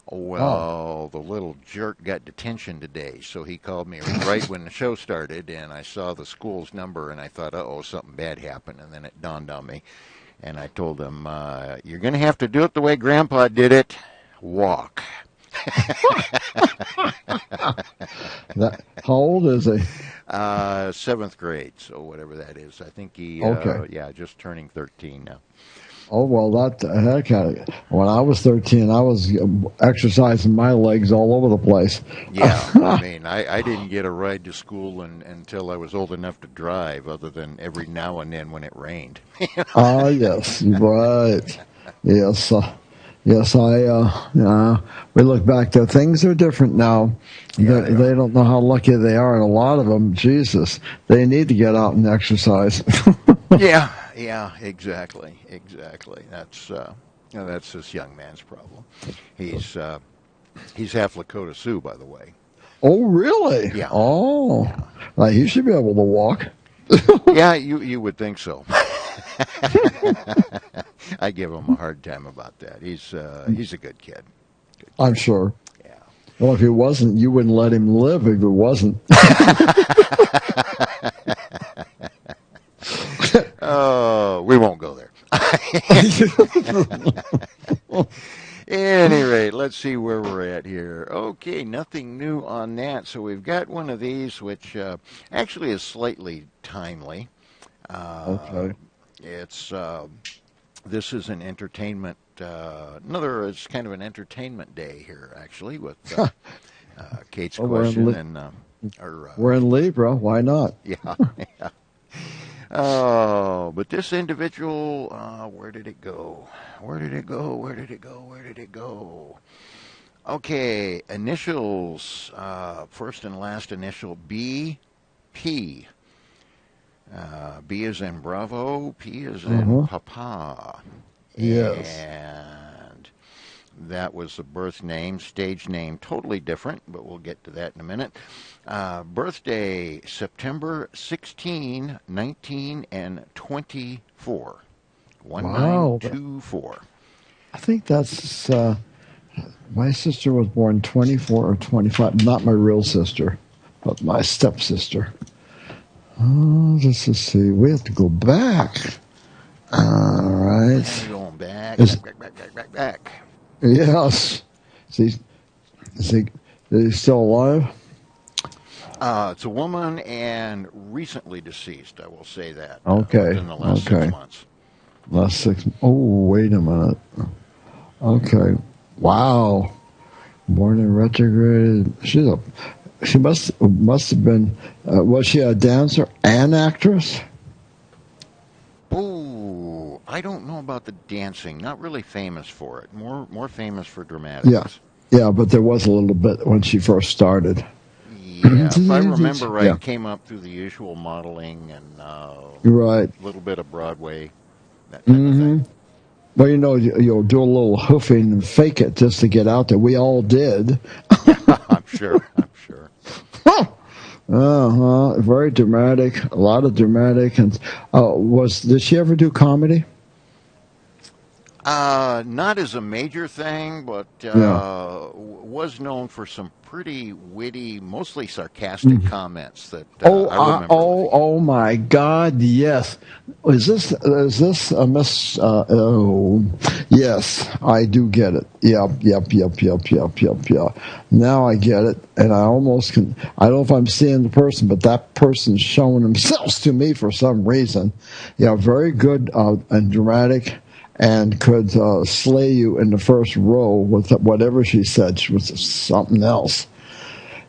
Well, the little jerk got detention today, so he called me right when the show started, and I saw the school's number, and I thought, uh-oh, something bad happened, and then it dawned on me, and I told him, you're going to have to do it the way Grandpa did it, walk. How old is he? 7th grade, so whatever that is. I think he, just turning 13 now. Oh, well, that kind of, when I was 13, I was exercising my legs all over the place. Yeah, I mean, I didn't get a ride to school until I was old enough to drive, other than every now and then when it rained. Yes, right. Yes, yes, we look back to things are different now. They don't know how lucky they are, and a lot of them, Jesus, they need to get out and exercise. Yeah, exactly. That's this young man's problem. He's half Lakota Sioux, by the way. Oh, really? Yeah. Oh, yeah. Well, he should be able to walk. Yeah, you would think so. I give him a hard time about that. He's a good kid. I'm sure. Yeah. Well, if he wasn't, you wouldn't let him live if it wasn't. Oh, we won't go there. At any rate, let's see where we're at here. Okay, nothing new on that. So we've got one of these, which actually is slightly timely. Okay. It's this is an entertainment. It's kind of an entertainment day here, actually, with Kate's question we're in Libra. Why not? Yeah. Oh, but this individual, where did it go? Okay, initials, first and last initial B, P. B is in Bravo, P is in Papa. Yes. And that was the birth name, stage name, totally different, but we'll get to that in a minute. Birthday, September 16, 19, and 24. 1924. I think that's, my sister was born 24 or 25. Not my real sister, but my stepsister. Oh, let's see. We have to go back. All right. Going back. Yes. Is he still alive? It's a woman and recently deceased, I will say that. Okay. Within the last 6 months. Last 6 months. Oh, wait a minute. Okay. Wow. Born in retrograde. She must have been. Was she a dancer and actress? Oh, I don't know about the dancing. Not really famous for it. More famous for dramatics. Yeah, but there was a little bit when she first started. Yeah, if I remember right, came up through the usual modeling and right, a little bit of Broadway, that type of thing. Well, you'll do a little hoofing and fake it just to get out there. We all did. I'm sure. Very dramatic. A lot of dramatic. And did she ever do comedy? Not as a major thing, but was known for some pretty witty, mostly sarcastic comments that I remember. Oh my God! Yes, is this a miss? Yes, I do get it. Yep. Now I get it, and I almost can. I don't know if I'm seeing the person, but that person's showing themselves to me for some reason. Yeah, very good and dramatic. And could slay you in the first row with whatever she said. She was something else.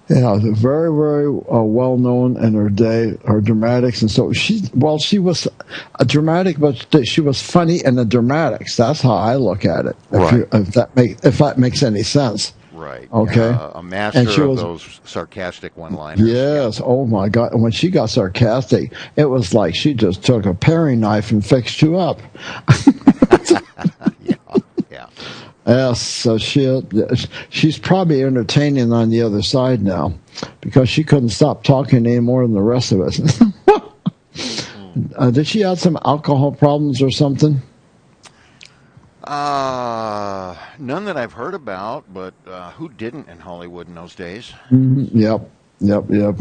Yeah, very, very well known in her day, her dramatics, and so she was a dramatic, but she was funny in the dramatics. That's how I look at it. Right. If that makes any sense. Right. Okay. A master of those sarcastic one-liners. Yes. Yeah. Oh my God. When she got sarcastic, it was like she just took a paring knife and fixed you up. Yeah. Yes, so she's probably entertaining on the other side now because she couldn't stop talking any more than the rest of us. Did she have some alcohol problems or something? None that I've heard about, but who didn't in Hollywood in those days? Mm-hmm. Yep.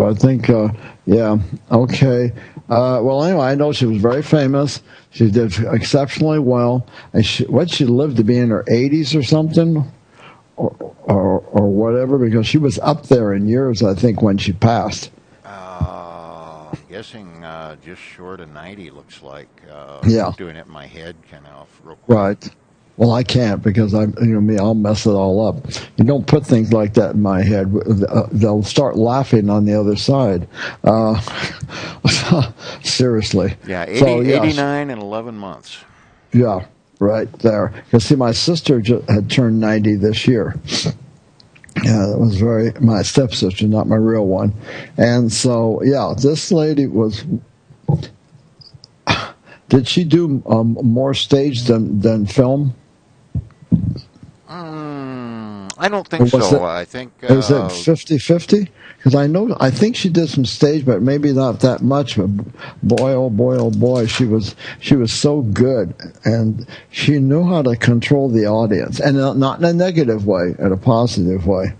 I think, okay. Well, anyway, I know she was very famous. She did exceptionally well. And she lived to be in her 80s or something, or whatever, because she was up there in years, I think, when she passed. I'm guessing just short of 90, looks like. Yeah. Doing it in my head, kind of real quick. Right. Well, I can't because I'll mess it all up. You don't put things like that in my head. They'll start laughing on the other side. Seriously. Yeah, 89 and 11 months. Yeah, right there. Because, see, my sister had turned 90 this year. Yeah, that was my stepsister, not my real one. And so, yeah, this lady was... Did she do more stage than film? I don't think so. I think is it 50-50? Because I think she did some stage, but maybe not that much. But boy, oh boy, she was so good, and she knew how to control the audience, and not in a negative way, in a positive way.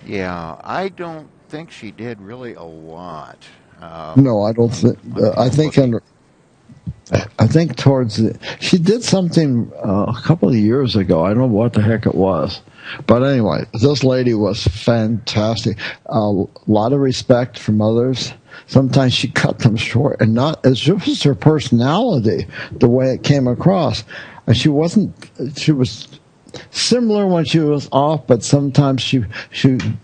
Yeah, I don't think she did really a lot. No, I don't think. I think she did something a couple of years ago. I don't know what the heck it was. But anyway, this lady was fantastic. A lot of respect from others. Sometimes she cut them short, and it's just her personality, the way it came across. And she was similar when she was off, but sometimes she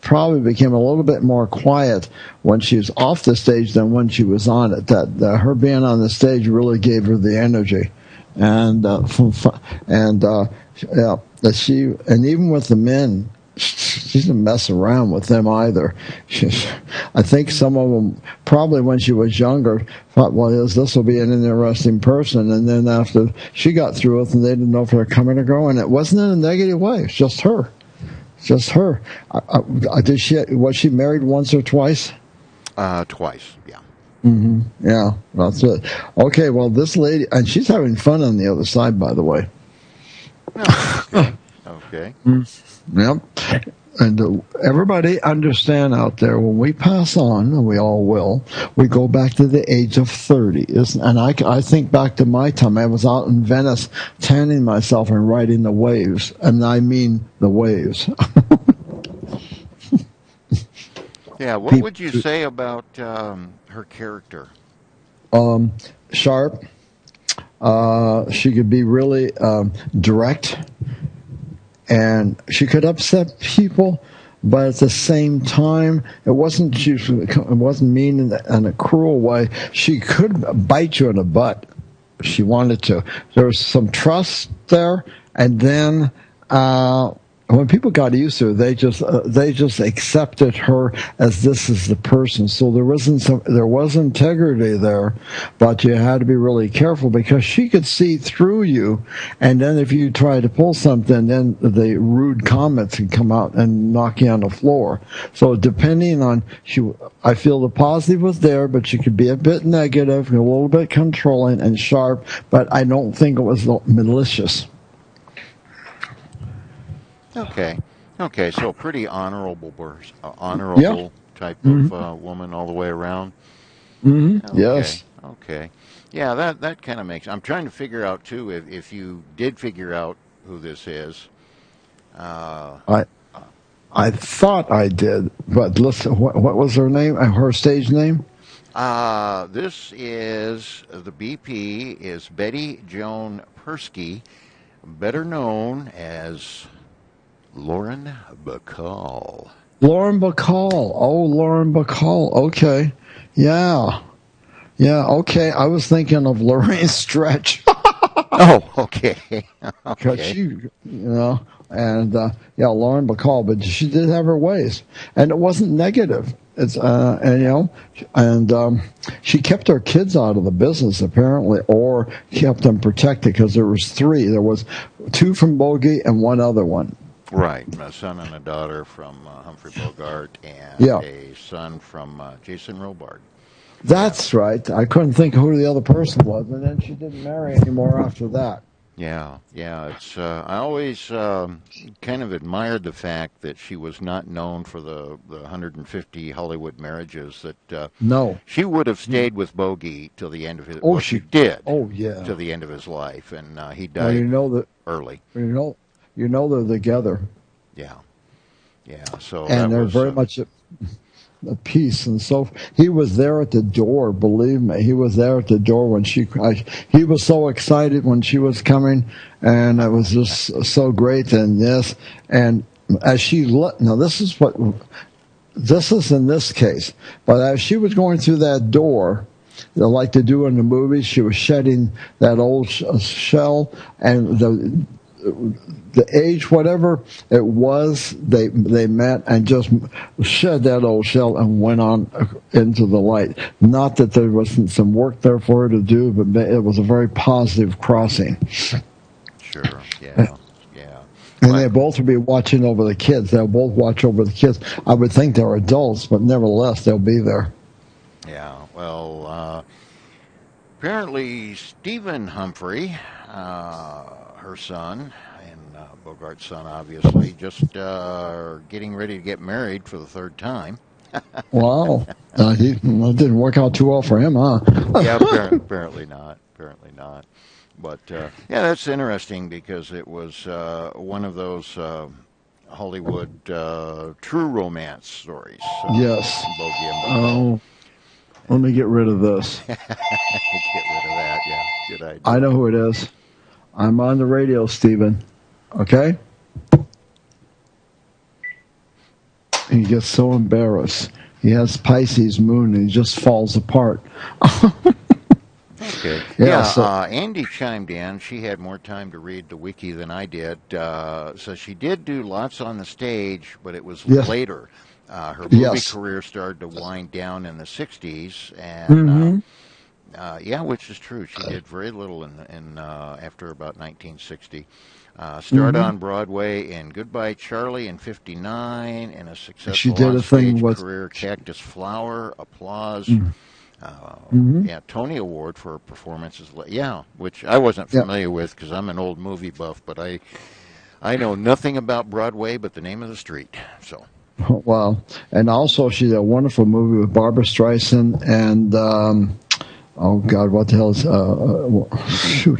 probably became a little bit more quiet when she was off the stage than when she was on it. That her being on the stage really gave her the energy, and even with the men, she didn't mess around with them either. I think some of them probably when she was younger thought, well, this will be an interesting person, and then after she got through it, and they didn't know if they were coming or going. It wasn't in a negative way. It's just her. Was she married once or twice? Twice, yeah. Mm-hmm. Yeah, that's it. Okay, well, this lady, and she's having fun on the other side, by the way. Okay. Yep. And everybody understand out there, when we pass on, and we all will, we go back to the age of 30. And I think back to my time. I was out in Venice tanning myself and riding the waves. And I mean the waves. Yeah, what would you say about her character? Sharp. She could be really direct. and she could upset people, but at the same time, it wasn't mean in a cruel way. She could bite you in the butt if she wanted to. There was some trust there, and then when people got used to her, they just accepted her as this is the person. So there was integrity there, but you had to be really careful because she could see through you, and then if you try to pull something, then the rude comments can come out and knock you on the floor. So depending on I feel the positive was there, but she could be a bit negative, a little bit controlling and sharp, but I don't think it was malicious. Okay, so pretty honorable type of woman all the way around. Mm-hmm. Okay. Yes. Okay. Yeah, that kind of makes. I'm trying to figure out too if you did figure out who this is. I thought I did, but listen, what was her name? Her stage name? This is the BP is Betty Joan Persky, better known as Lauren Bacall. Lauren Bacall. Oh, Lauren Bacall. Okay. Yeah. Okay. I was thinking of Lorraine Stretch. Oh, okay. Because she, and Lauren Bacall, but she did have her ways, and it wasn't negative. It's she kept her kids out of the business apparently, or kept them protected because there was 3. There was 2 from Bogey and 1 other one. Right, a son and a daughter from Humphrey Bogart, and a son from Jason Robard. That's right. I couldn't think of who the other person was, and then she didn't marry anymore after that. Yeah. It's I always kind of admired the fact that she was not known for the 150 Hollywood marriages. That no, she would have stayed with Bogey till the end of his. Oh, she did. Oh, yeah, till the end of his life, and he died early. You know they're together. Yeah. So and they're very much at peace, and so he was there at the door. Believe me, he was there at the door when he was so excited when she was coming, and it was just so great. And as she now this is in this case, but as she was going through that door, like they do in the movies, she was shedding that old shell, and the age, whatever it was, they met and just shed that old shell and went on into the light. Not that there wasn't some work there for her to do, but it was a very positive crossing. Sure, yeah. And they both would be watching over the kids. They'll both watch over the kids. I would think they're adults, but nevertheless, they'll be there. Yeah, well, apparently Stephen Humphrey, her son, and Bogart's son, obviously, just are getting ready to get married for the 3rd time. Wow. That didn't work out too well for him, huh? Yeah, apparently not. But, that's interesting because it was one of those Hollywood true romance stories. Yes. Bogey and Bacall. Let me get rid of this. Get rid of that, yeah. Good idea. I know who it is. I'm on the radio, Stephen. Okay? He gets so embarrassed. He has Pisces moon and he just falls apart. Okay. Andy chimed in. She had more time to read the wiki than I did. So she did do lots on the stage, but it was later. Her movie career started to wind down in the 60s, and which is true. She did very little in after about 1960. Started on Broadway in Goodbye Charlie in '59, and a successful on-stage career, Cactus Flower, Applause. Tony Award for her performances. Which I wasn't familiar with because I'm an old movie buff, but I know nothing about Broadway but the name of the street. So. Wow. And also she did a wonderful movie with Barbara Streisand and oh God, what the hell is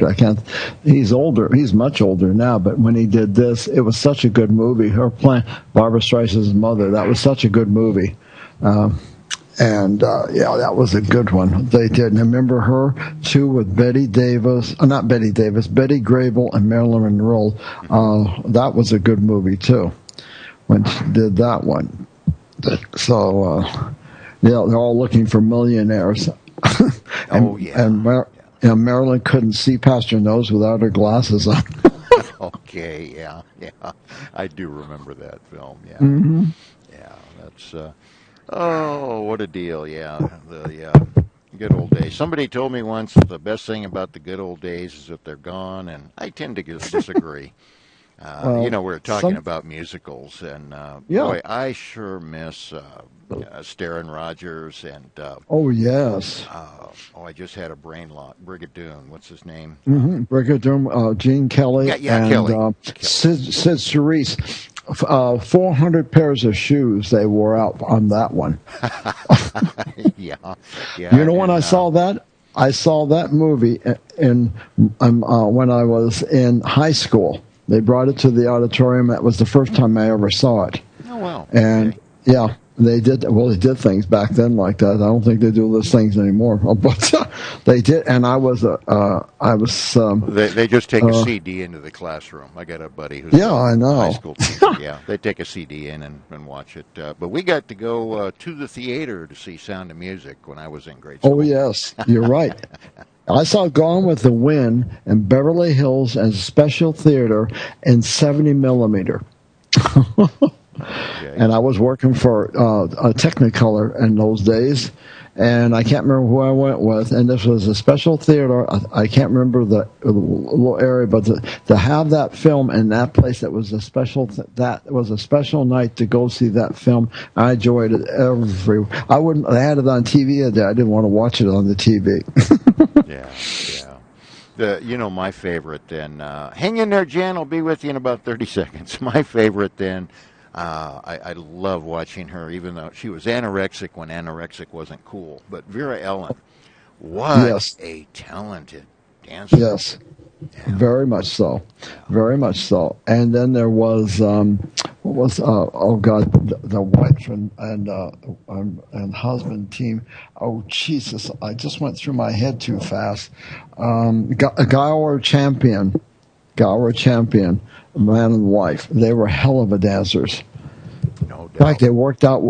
I can't. He's older. He's much older now, but when he did this, it was such a good movie. Her playing Barbara Streisand's mother, that was such a good movie. And, yeah, that was a good one. They did. And I remember her, too, with Betty Davis. Not Betty Davis. Betty Grable and Marilyn Monroe. That was a good movie, too, when she did that one. So, yeah, they're all looking for millionaires. And Marilyn couldn't see past her nose without her glasses on. Okay, yeah. I do remember that film, yeah. Mm-hmm. Yeah, that's, what a deal, yeah. The good old days. Somebody told me once the best thing about the good old days is that they're gone, and I tend to disagree. We're talking about musicals, and boy, I sure miss Starin' Rogers and. Oh yes. I just had a brain lock. Brigadoon, what's his name? Mm-hmm. Brigadoon, Gene Kelly, and Kelly. Sid Cerise. 400 pairs of shoes they wore out on that one. yeah. You know when I saw that? I saw that movie when I was in high school. They brought it to the auditorium. That was the first time I ever saw it. Oh, wow. And, yeah, they did things back then like that. I don't think they do those things anymore. But they did, and I was they just take a CD into the classroom. I got a buddy who's I know. high school teacher. Yeah, they take a CD in and watch it. But we got to go to the theater to see Sound of Music when I was in grade school. Oh, yes, you're right. I saw Gone with the Wind in Beverly Hills as a special theater in 70 millimeter. Okay. And I was working for a Technicolor in those days, and I can't remember who I went with. And this was a special theater. I can't remember the little area, but to have that film in that place, that was a special night to go see that film. I enjoyed it I had it on TV. I didn't want to watch it on the TV. Yeah. My favorite, and hang in there, Jan. I'll be with you in about 30 seconds. My favorite, then. I love watching her, even though she was anorexic when anorexic wasn't cool. But Vera Ellen was a talented dancer. Yes, very much so. Very much so. And then there was, the wife and husband team. Oh, Jesus, I just went through my head too fast. Gower Champion, man and wife. They were hell of a dancers. No doubt. In fact, they worked out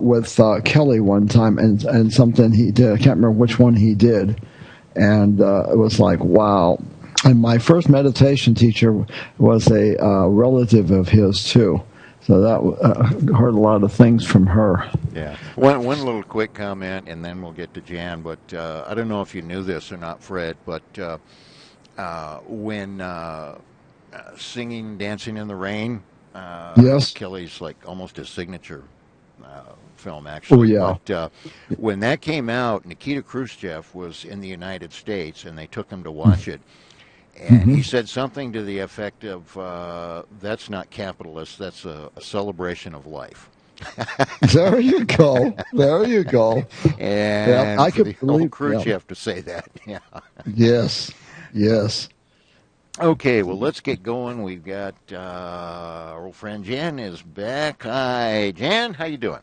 with Kelly one time, and something he did. I can't remember which one he did, and it was like, wow. And my first meditation teacher was a relative of his too, so that heard a lot of things from her. Yeah. One little quick comment, and then we'll get to Jan. But I don't know if you knew this or not, Fred, but when singing "Dancing in the Rain." Yes. Kelly's like almost his signature film, actually. Oh, yeah. But when that came out, Nikita Khrushchev was in the United States, and they took him to watch it. And he said something to the effect of, that's not capitalist, that's a celebration of life. There you go. And I could believe Khrushchev to say that. Yeah. Yes. Okay, well, let's get going. We've got our old friend Jan is back. Hi, Jan. How you doing?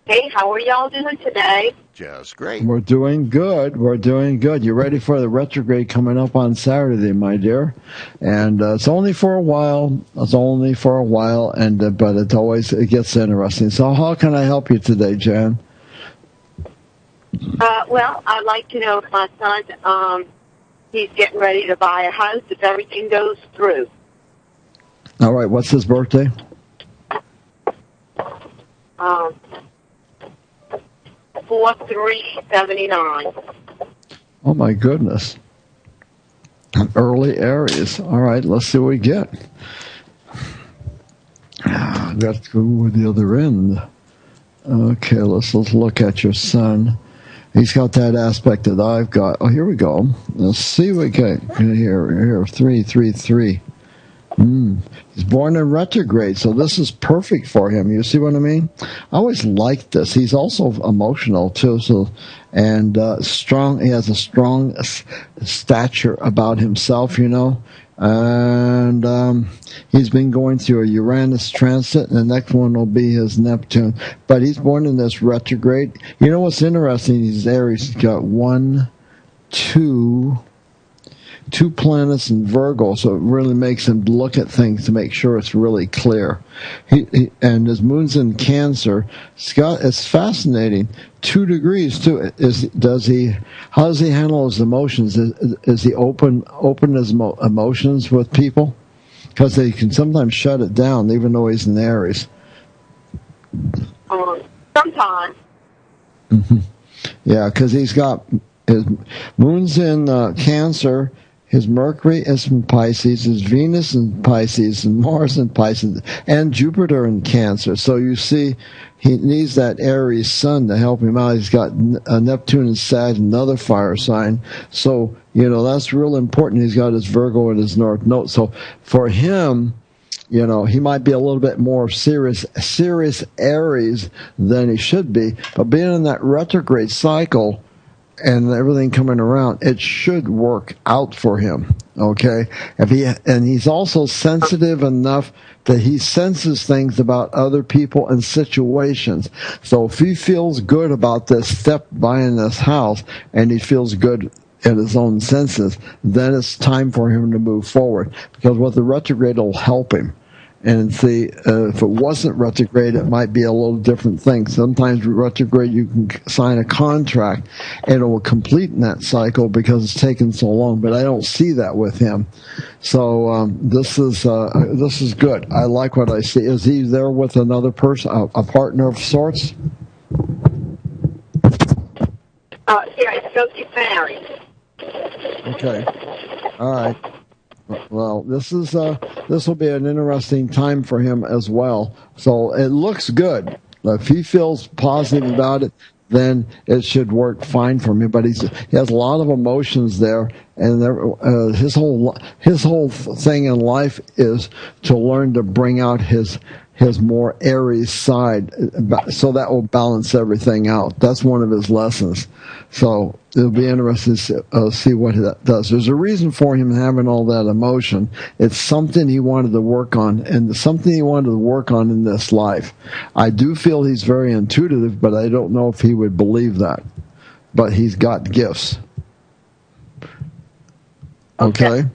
Hey, how are y'all doing today? Just great. We're doing good. You ready for the retrograde coming up on Saturday, my dear? And it's only for a while. But it gets interesting. So how can I help you today, Jan? Well, I'd like to know if my son, he's getting ready to buy a house if everything goes through. All right. What's his birthday? 4/3/79. Oh, my goodness. Early Aries. All right. Let's see what we get. Let's go with the other end. Okay. Let's look at your son. He's got that aspect that I've got. Oh, here we go. Let's see what we get here. 333. He's born in retrograde, so this is perfect for him. You see what I mean? I always liked this. He's also emotional too, and strong. He has a strong stature about himself. And he's been going through a Uranus transit, and the next one will be his Neptune. But he's born in this retrograde. You know what's interesting? He's Aries. He's got two planets in Virgo, so it really makes him look at things to make sure it's really clear. And his moon's in Cancer. It's fascinating. 2 degrees too. How does he handle his emotions? Is he open his emotions with people? Because they can sometimes shut it down, even though he's in Aries. Sometimes. Mm-hmm. Yeah, because he's got his moon's in Cancer. His Mercury is in Pisces, his Venus in Pisces, and Mars in Pisces, and Jupiter in Cancer. So you see, he needs that Aries sun to help him out. He's got a Neptune in Sag, another fire sign. So, that's real important. He's got his Virgo in his North Node. So for him, he might be a little bit more serious Aries than he should be. But being in that retrograde cycle, and everything coming around, it should work out for him. Okay, and he's also sensitive enough that he senses things about other people and situations. So if he feels good about this step buying this house, and he feels good in his own senses, then it's time for him to move forward. Because with the retrograde, it'll help him. And see, if it wasn't retrograde, it might be a little different thing. Sometimes retrograde, you can sign a contract, and it will complete in that cycle because it's taken so long. But I don't see that with him. So this is good. I like what I see. Is he there with another person, a partner of sorts? Yeah, so she's married. Okay. All right. Well, this will be an interesting time for him as well. So it looks good. If he feels positive about it, then it should work fine for him. But he has a lot of emotions there, and his whole thing in life is to learn to bring out his more Aries side, so that will balance everything out. That's one of his lessons. So it'll be interesting to see what that does. There's a reason for him having all that emotion. It's something he wanted to work on, and something he wanted to work on in this life. I do feel he's very intuitive, but I don't know if he would believe that. But he's got gifts. Okay?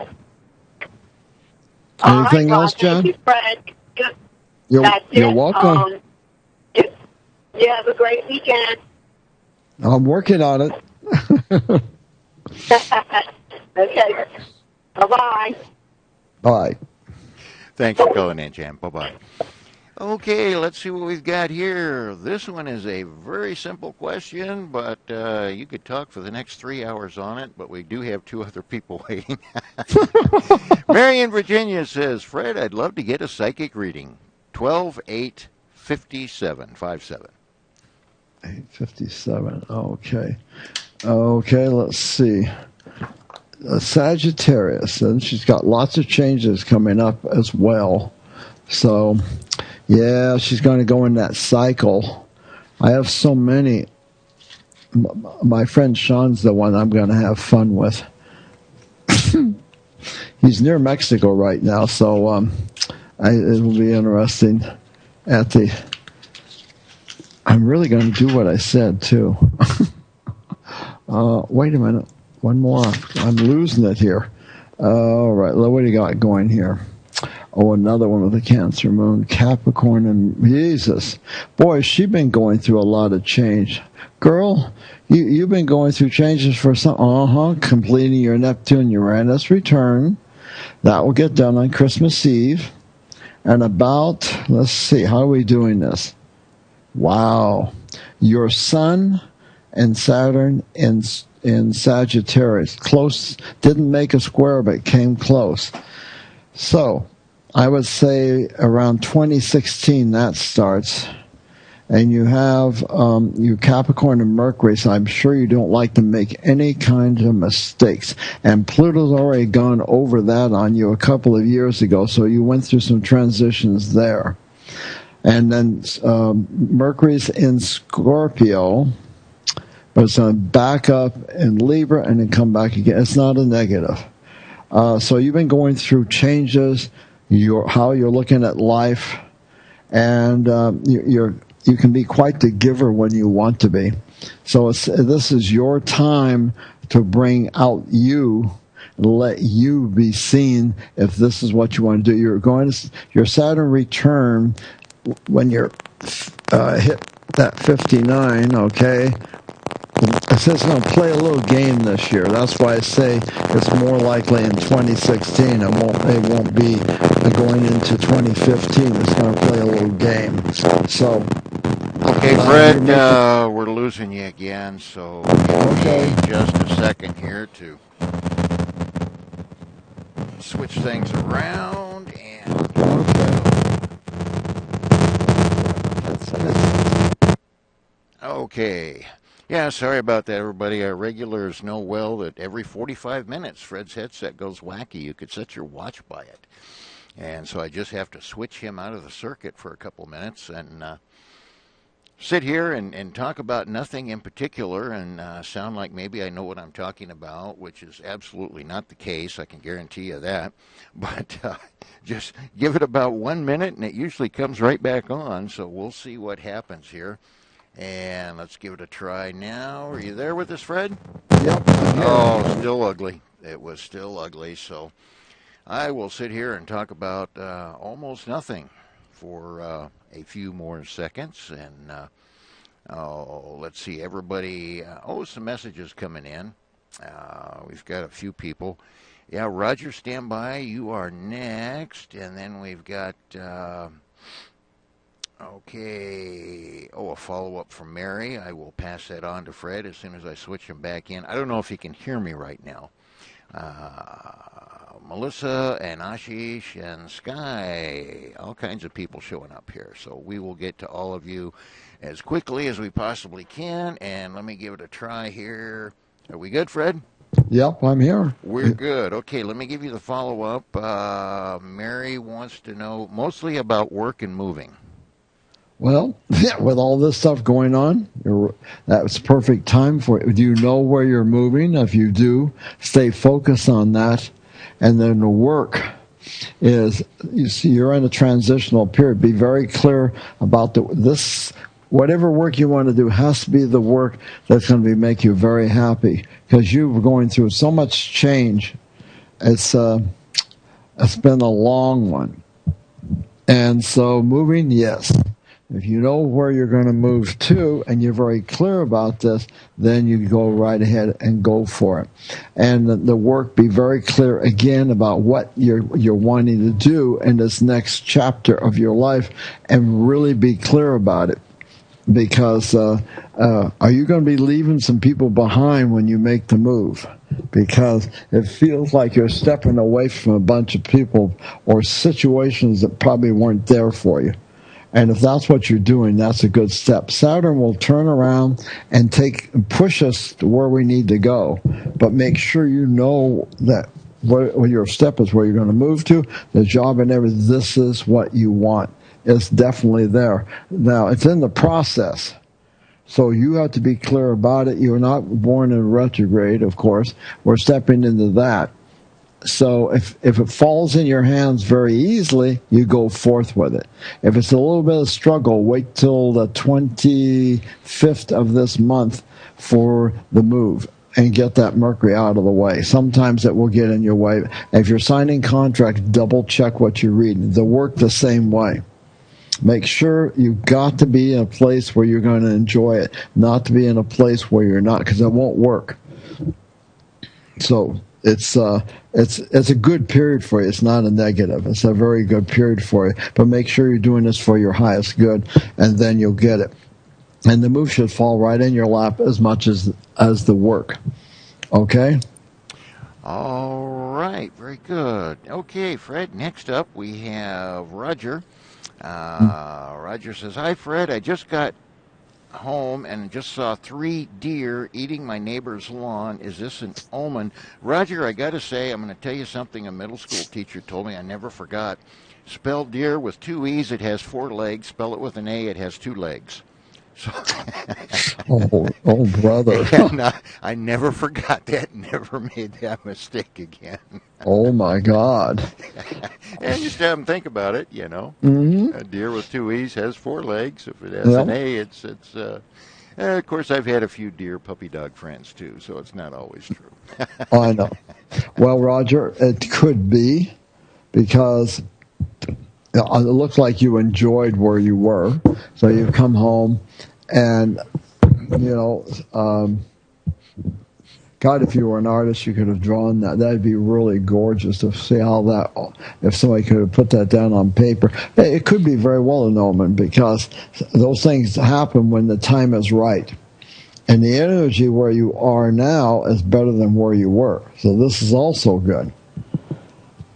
Anything else, Jen? Thank you, Fred. You're welcome. You have a great weekend. I'm working on it. Okay. Bye-bye. Bye. Thanks for calling in, Jan. Bye-bye. Okay, let's see what we've got here. This one is a very simple question, but you could talk for the next 3 hours on it, but we do have 2 other people waiting. Mary in Virginia says, Fred, I'd love to get a psychic reading. 12/8/57. 857. Okay. Okay, let's see. Sagittarius, and she's got lots of changes coming up as well. So, yeah, she's going to go in that cycle. I have so many. My friend Sean's the one I'm going to have fun with. He's near Mexico right now, so it will be interesting. I'm really going to do what I said, too. Wait a minute. One more. I'm losing it here. All right. What do you got going here? Oh, another one with a Cancer moon. Capricorn and Jesus. Boy, she's been going through a lot of change. Girl, you've been going through changes for some... completing your Neptune Uranus return. That will get done on Christmas Eve. And about... Let's see. How are we doing this? Wow. Your Sun and Saturn in Sagittarius. Close. Didn't make a square, but came close. So, I would say around 2016 that starts. And you have your Capricorn and Mercury, so I'm sure you don't like to make any kind of mistakes. And Pluto's already gone over that on you a couple of years ago, so you went through some transitions there. And then Mercury's in Scorpio, but it's going to back up in Libra and then come back again. It's not a negative. So you've been going through changes, how you're looking at life, and you can be quite the giver when you want to be. So this is your time to bring out you, let you be seen if this is what you want to do. Your Saturn return when you're hit that 59, okay? It says it's going to play a little game this year. That's why I say it's more likely in 2016. It won't be going into 2015. It's going to play a little game. So, okay, Fred, we're losing you again. So, okay, just a second here to switch things around and. Okay. Yeah, sorry about that, everybody. Our regulars know well that every 45 minutes, Fred's headset goes wacky. You could set your watch by it. And so I just have to switch him out of the circuit for a couple minutes and sit here and talk about nothing in particular and sound like maybe I know what I'm talking about, which is absolutely not the case. I can guarantee you that. But just give it about 1 minute, and it usually comes right back on. So we'll see what happens here. And let's give it a try now. Are you there with us, Fred? Yep. Oh, still ugly. It was still ugly. So I will sit here and talk about almost nothing for a few more seconds. And let's see, everybody. Some messages coming in. We've got a few people. Yeah, Roger, stand by. You are next. And then we've got... okay. A follow-up from Mary. I will pass that on to Fred as soon as I switch him back in. I don't know if he can hear me right now. Melissa and Ashish and Sky. All kinds of people showing up here. So we will get to all of you as quickly as we possibly can. And let me give it a try here. Are we good, Fred? Yep, I'm here. We're good. Okay, let me give you the follow-up. Mary wants to know mostly about work and moving. Well, yeah, with all this stuff going on, that's perfect time for it. Do you know where you're moving? If you do, stay focused on that. And then the work is, you see, you're in a transitional period. Be very clear about this. Whatever work you want to do has to be the work that's going to make you very happy, because you're going through so much change. It's been a long one. And so moving, yes. If you know where you're going to move to and you're very clear about this, then you go right ahead and go for it. And the work, be very clear again about what you're wanting to do in this next chapter of your life, and really be clear about it. Because are you going to be leaving some people behind when you make the move? Because it feels like you're stepping away from a bunch of people or situations that probably weren't there for you. And if that's what you're doing, that's a good step. Saturn will turn around and push us to where we need to go. But make sure you know that where your step is, where you're going to move to, the job and everything. This is what you want. It's definitely there. Now, it's in the process. So you have to be clear about it. You're not born in retrograde, of course. We're stepping into that. So if it falls in your hands very easily, you go forth with it. If it's a little bit of struggle, wait till the 25th of this month for the move and get that Mercury out of the way. Sometimes it will get in your way. If you're signing contracts, double check what you're reading. They work the same way. Make sure you've got to be in a place where you're going to enjoy it, not to be in a place where you're not, because it won't work. So it's a good period for you. It's not a negative. It's a very good period for you. But make sure you're doing this for your highest good, and then you'll get it. And the move should fall right in your lap as much as the work. Okay? All right. Very good. Okay, Fred, next up we have Roger. Roger says, "Hi, Fred. I just got home and just saw 3 deer eating my neighbor's lawn. Is this an omen?" Roger, I got to say, I'm going to tell you something a middle school teacher told me I never forgot. Spell deer with 2 E's, it has 4 legs. Spell it with an A, it has 2 legs. So oh, brother. And I never forgot that, never made that mistake again. Oh, my God. And just have them think about it, you know. Mm-hmm. A deer with 2 E's has 4 legs. If it has an A, it's of course, I've had a few deer puppy dog friends, too, so it's not always true. I know. Well, Roger, it could be because it looks like you enjoyed where you were. So you've come home and, God, if you were an artist, you could have drawn that. That'd be really gorgeous to see how that, if somebody could have put that down on paper. It could be very well an omen because those things happen when the time is right. And the energy where you are now is better than where you were. So this is also good.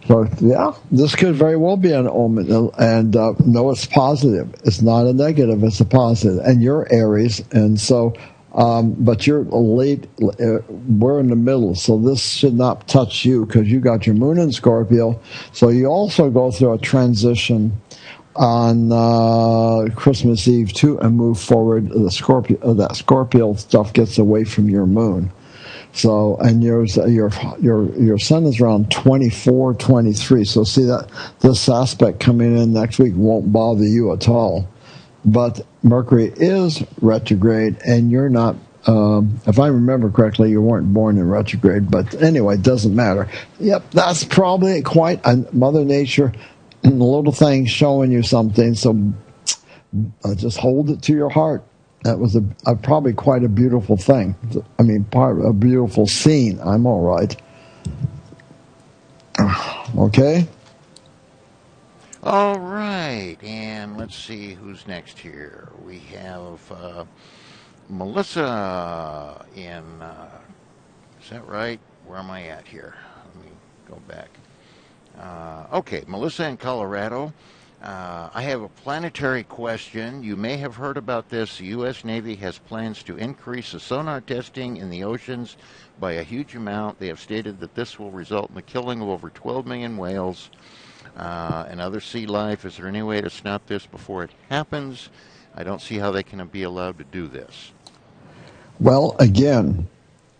So, yeah, this could very well be an omen. And no, it's positive. It's not a negative. It's a positive. And you're Aries. And so, but you're late. We're in the middle. So this should not touch you because you got your moon in Scorpio. So you also go through a transition on Christmas Eve too, and move forward. The Scorpio stuff gets away from your moon. So, and your sun is around 24, 23. So see that this aspect coming in next week won't bother you at all. But Mercury is retrograde, and you're not. If I remember correctly, you weren't born in retrograde. But anyway, it doesn't matter. Yep, that's probably quite a Mother Nature. A little thing showing you something, so just hold it to your heart. That was probably quite a beautiful thing. I mean, a beautiful scene. I'm all right. Okay? All right, and let's see who's next here. We have Melissa in, is that right? Where am I at here? Let me go back. Okay, Melissa in Colorado. I have a planetary question. You may have heard about this. The U.S. Navy has plans to increase the sonar testing in the oceans by a huge amount. They have stated that this will result in the killing of over 12 million whales and other sea life. Is there any way to stop this before it happens? I don't see how they can be allowed to do this. Well, again,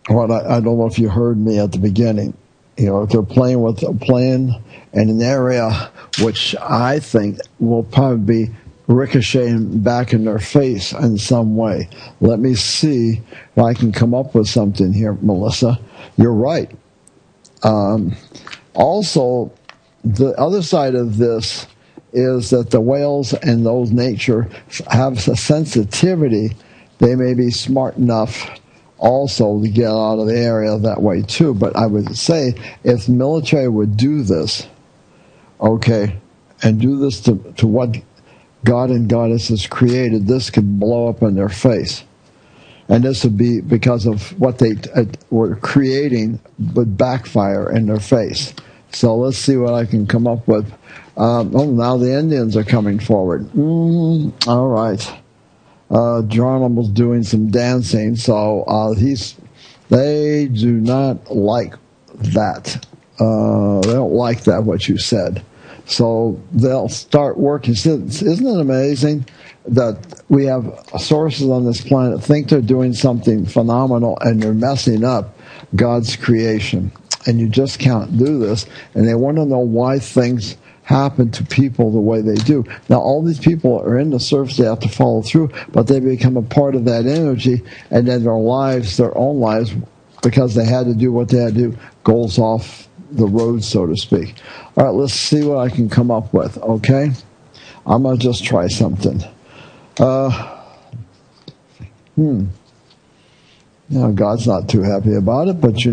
I don't know if you heard me at the beginning. If they're playing with a plane in an area which I think will probably be ricocheting back in their face in some way. Let me see if I can come up with something here, Melissa. You're right. Also, the other side of this is that the whales and those nature have a sensitivity. They may be smart enough also to get out of the area that way too. But I would say if the military would do this, okay, and do this to what God and Goddesses created, this could blow up in their face. And this would be because of what they were creating would backfire in their face. So let's see what I can come up with. Now the Indians are coming forward. All right. Geronimo's doing some dancing, so they do not like that. They don't like that, what you said. So they'll start working. Isn't it amazing that we have sources on this planet think they're doing something phenomenal and they're messing up God's creation? And you just can't do this. And they want to know why things happen to people the way they do. Now, all these people are in the service, they have to follow through, but they become a part of that energy, and then their own lives, because they had to do what they had to do, goes off the road, so to speak. All right, let's see what I can come up with, okay? I'm going to just try something. God's not too happy about it, but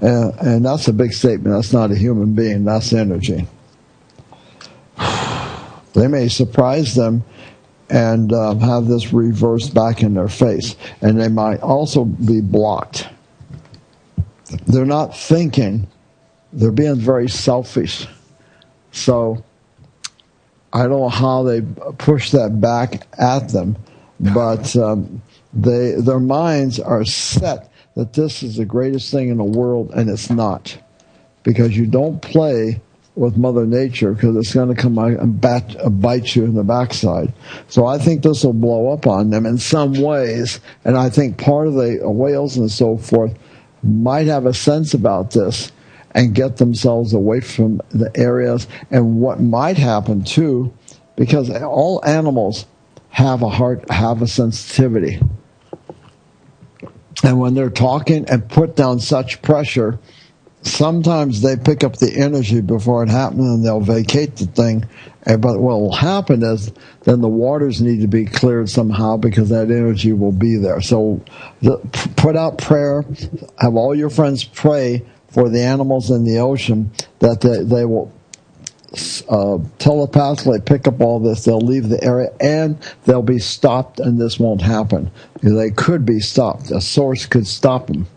and that's a big statement. That's not a human being. That's energy. They may surprise them and have this reversed back in their face. And they might also be blocked. They're not thinking. They're being very selfish. So I don't know how they push that back at them. But their minds are set that this is the greatest thing in the world, and it's not. Because you don't play with Mother Nature, because it's going to come out and bite you in the backside. So I think this will blow up on them in some ways, and I think part of the whales and so forth might have a sense about this and get themselves away from the areas. And what might happen too, because all animals have a heart, have a sensitivity, and when they're talking and put down such pressure, sometimes they pick up the energy before it happens, and they'll vacate the thing. But what will happen is then the waters need to be cleared somehow, because that energy will be there. So put out prayer. Have all your friends pray for the animals in the ocean, that they will telepathically pick up all this. They'll leave the area, and they'll be stopped, and this won't happen. They could be stopped. A source could stop them.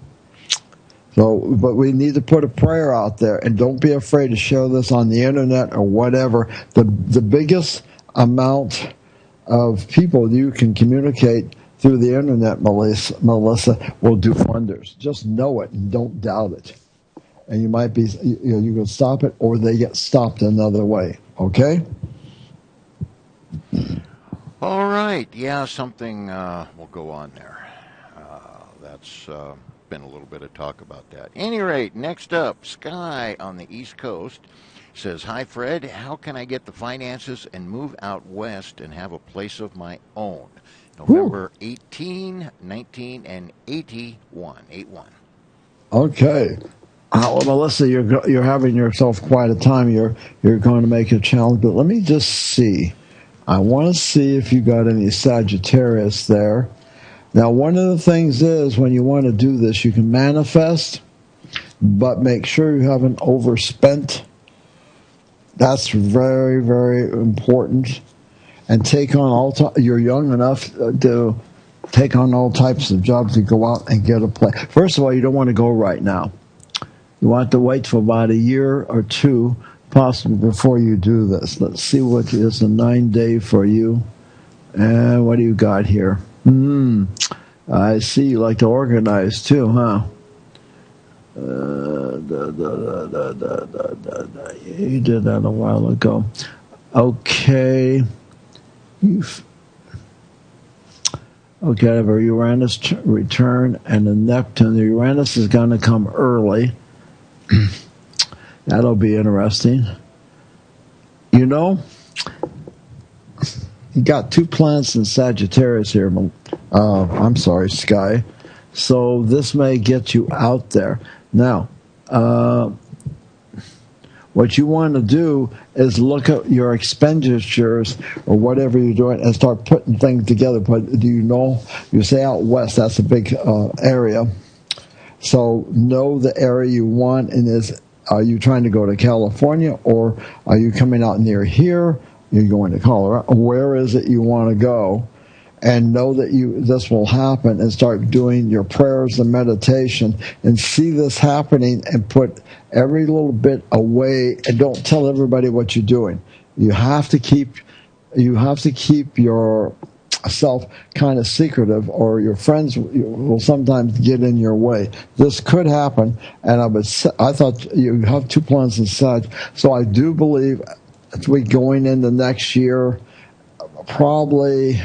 So, but we need to put a prayer out there, and don't be afraid to share this on the internet or whatever. The biggest amount of people you can communicate through the internet, Melissa, will do wonders. Just know it and don't doubt it. And you might be, you can stop it, or they get stopped another way. Okay? All right. Yeah, something will go on there. That's been a little bit of talk about that. Any rate, next up, Sky on the East Coast says, "Hi, Fred. How can I get the finances and move out west and have a place of my own?" November 18, 19, and 81. 81. Okay. Well, Melissa, you're having yourself quite a time. You're going to make a challenge, but let me just see. I want to see if you got any Sagittarius there. Now, one of the things is, when you want to do this, you can manifest, but make sure you haven't overspent. That's very, very important. And take on you're young enough to take on all types of jobs to go out and get a place. First of all, you don't want to go right now. You want to wait for about a year or two, possibly, before you do this. Let's see what is a 9-day for you. And what do you got here? I see you like to organize too, huh? You did that a while ago. Okay. Okay, I have a Uranus return and a Neptune. The Uranus is going to come early. That'll be interesting. You know, you got 2 planets in Sagittarius here. I'm sorry, Sky. So this may get you out there. Now, what you want to do is look at your expenditures or whatever you're doing and start putting things together. But do you know, you say out west, that's a big area. So know the area you want, and are you trying to go to California, or are you coming out near here? You're going to Colorado. Where is it you want to go? And know that this will happen, and start doing your prayers and meditation and see this happening, and put every little bit away, and don't tell everybody what you're doing. You have to keep yourself kind of secretive, or your friends will sometimes get in your way. This could happen, and I thought you have 2 planets in Sag, so I do believe as we going into next year, probably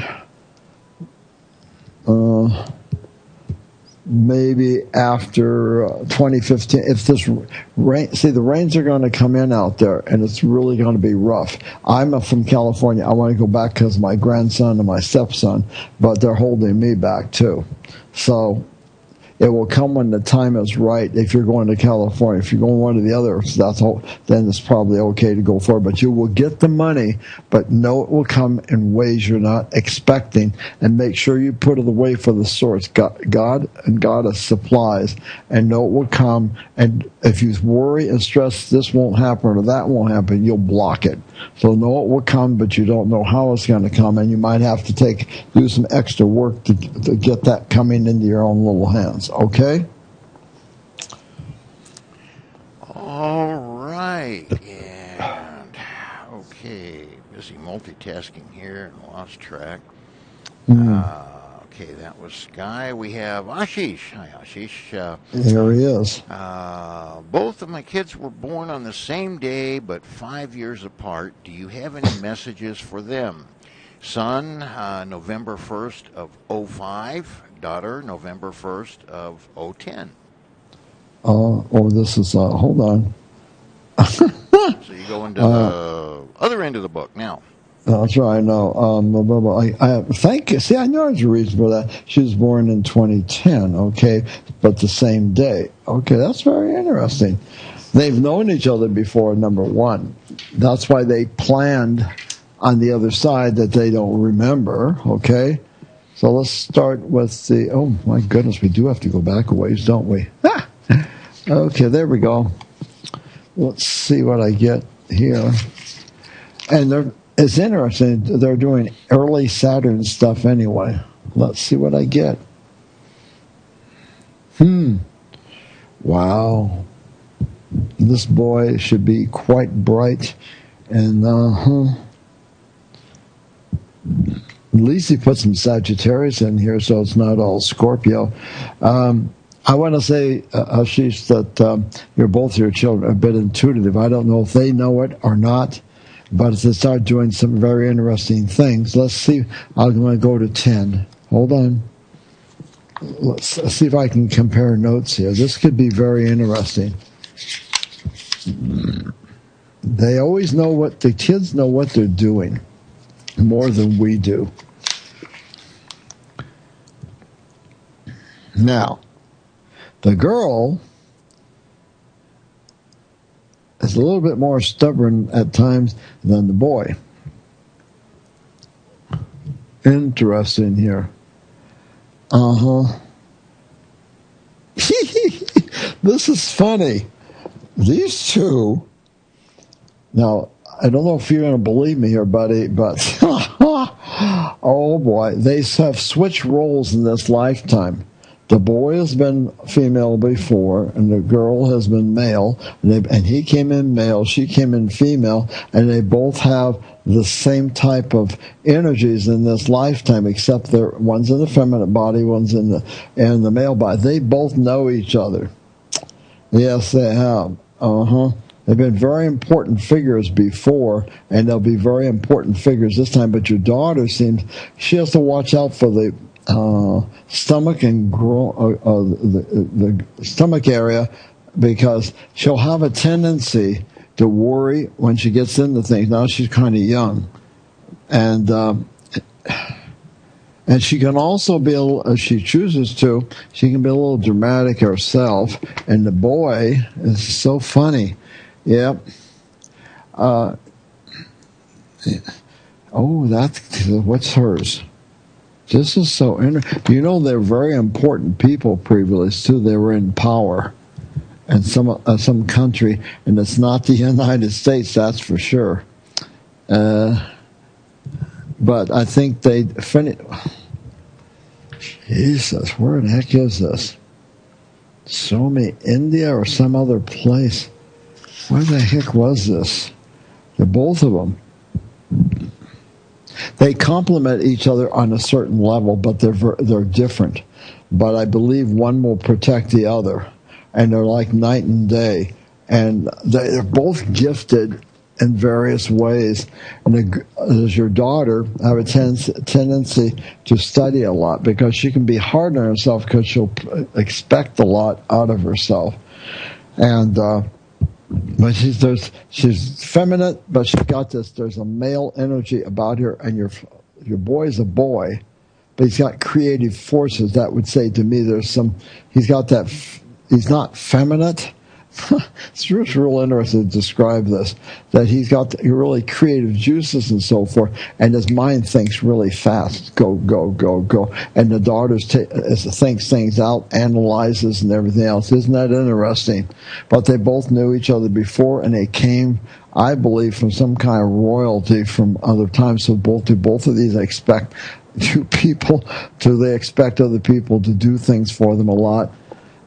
maybe after 2015, if this rain, see, the rains are going to come in out there, and it's really going to be rough. I'm from California. I want to go back because of my grandson and my stepson, but they're holding me back too. So it will come when the time is right. If you're going to California, if you're going one of the others, then it's probably okay to go forward. But you will get the money, but know it will come in ways you're not expecting, and make sure you put it away for the source. God and Goddess supplies, and know it will come. And if you worry and stress this won't happen or that won't happen, you'll block it. So know it will come, but you don't know how it's going to come, and you might have to do some extra work to get that coming into your own little hands. Okay? All right. And okay, busy multitasking here and lost track. Okay, Okay, that was Sky. We have Ashish. Hi, Ashish. There he is. Both of my kids were born on the same day, but 5 years apart. Do you have any messages for them? Son, November 1st of 05. Daughter, November 1st of 010. This is, hold on. So you go into the other end of the book now. That's right. No, I thank you. See, I know there's a reason for that. She was born in 2010. Okay, but the same day. Okay, that's very interesting. They've known each other before. Number one, that's why they planned on the other side that they don't remember. Okay, so let's start with the. Oh my goodness, we do have to go back a ways, don't we? Okay, there we go. Let's see what I get here. And it's interesting. They're doing early Saturn stuff anyway. Let's see what I get. Wow. This boy should be quite bright. And, at least he put some Sagittarius in here so it's not all Scorpio. I want to say, Ashish, that both your children are a bit intuitive. I don't know if they know it or not, but they start doing some very interesting things. Let's see. I'm going to go to 10. Hold on. Let's see if I can compare notes here. This could be very interesting. They always know the kids know what they're doing more than we do. Now, the girl is a little bit more stubborn at times than the boy. Interesting here. This is funny. These two, now, I don't know if you're going to believe me here, buddy, but oh boy, they have switched roles in this lifetime. The boy has been female before, and the girl has been male, and he came in male, she came in female, and they both have the same type of energies in this lifetime, except one's in the feminine body, one's in the male body. They both know each other. Yes, they have. They've been very important figures before, and they'll be very important figures this time. But your daughter she has to watch out for the stomach and the stomach area, because she'll have a tendency to worry when she gets into things. Now she's kind of young, and she can also be, if she chooses to, she can be a little dramatic herself. And the boy is so funny. Yep. What's hers? This is so interesting. They're very important people previously, too. They were in power in some country, and it's not the United States, that's for sure. But I think they finished. Jesus, where the heck is this? Show me India or some other place. Where the heck was this? They're both of them. They complement each other on a certain level, but they're different. But I believe one will protect the other, and they're like night and day. And they're both gifted in various ways. And as your daughter, I have a tendency to study a lot, because she can be hard on herself because she'll expect a lot out of herself. And but she's feminine, but she's got this. There's a male energy about her, and your boy's a boy, but he's got creative forces. That would say to me, he's got that. He's not feminine. It's just real interesting to describe this. That he's got really creative juices and so forth, and his mind thinks really fast. Go, go, go, go. And the daughter thinks things out, analyzes, and everything else. Isn't that interesting? But they both knew each other before, and they came, I believe, from some kind of royalty from other times. So both of these expect other people to do things for them a lot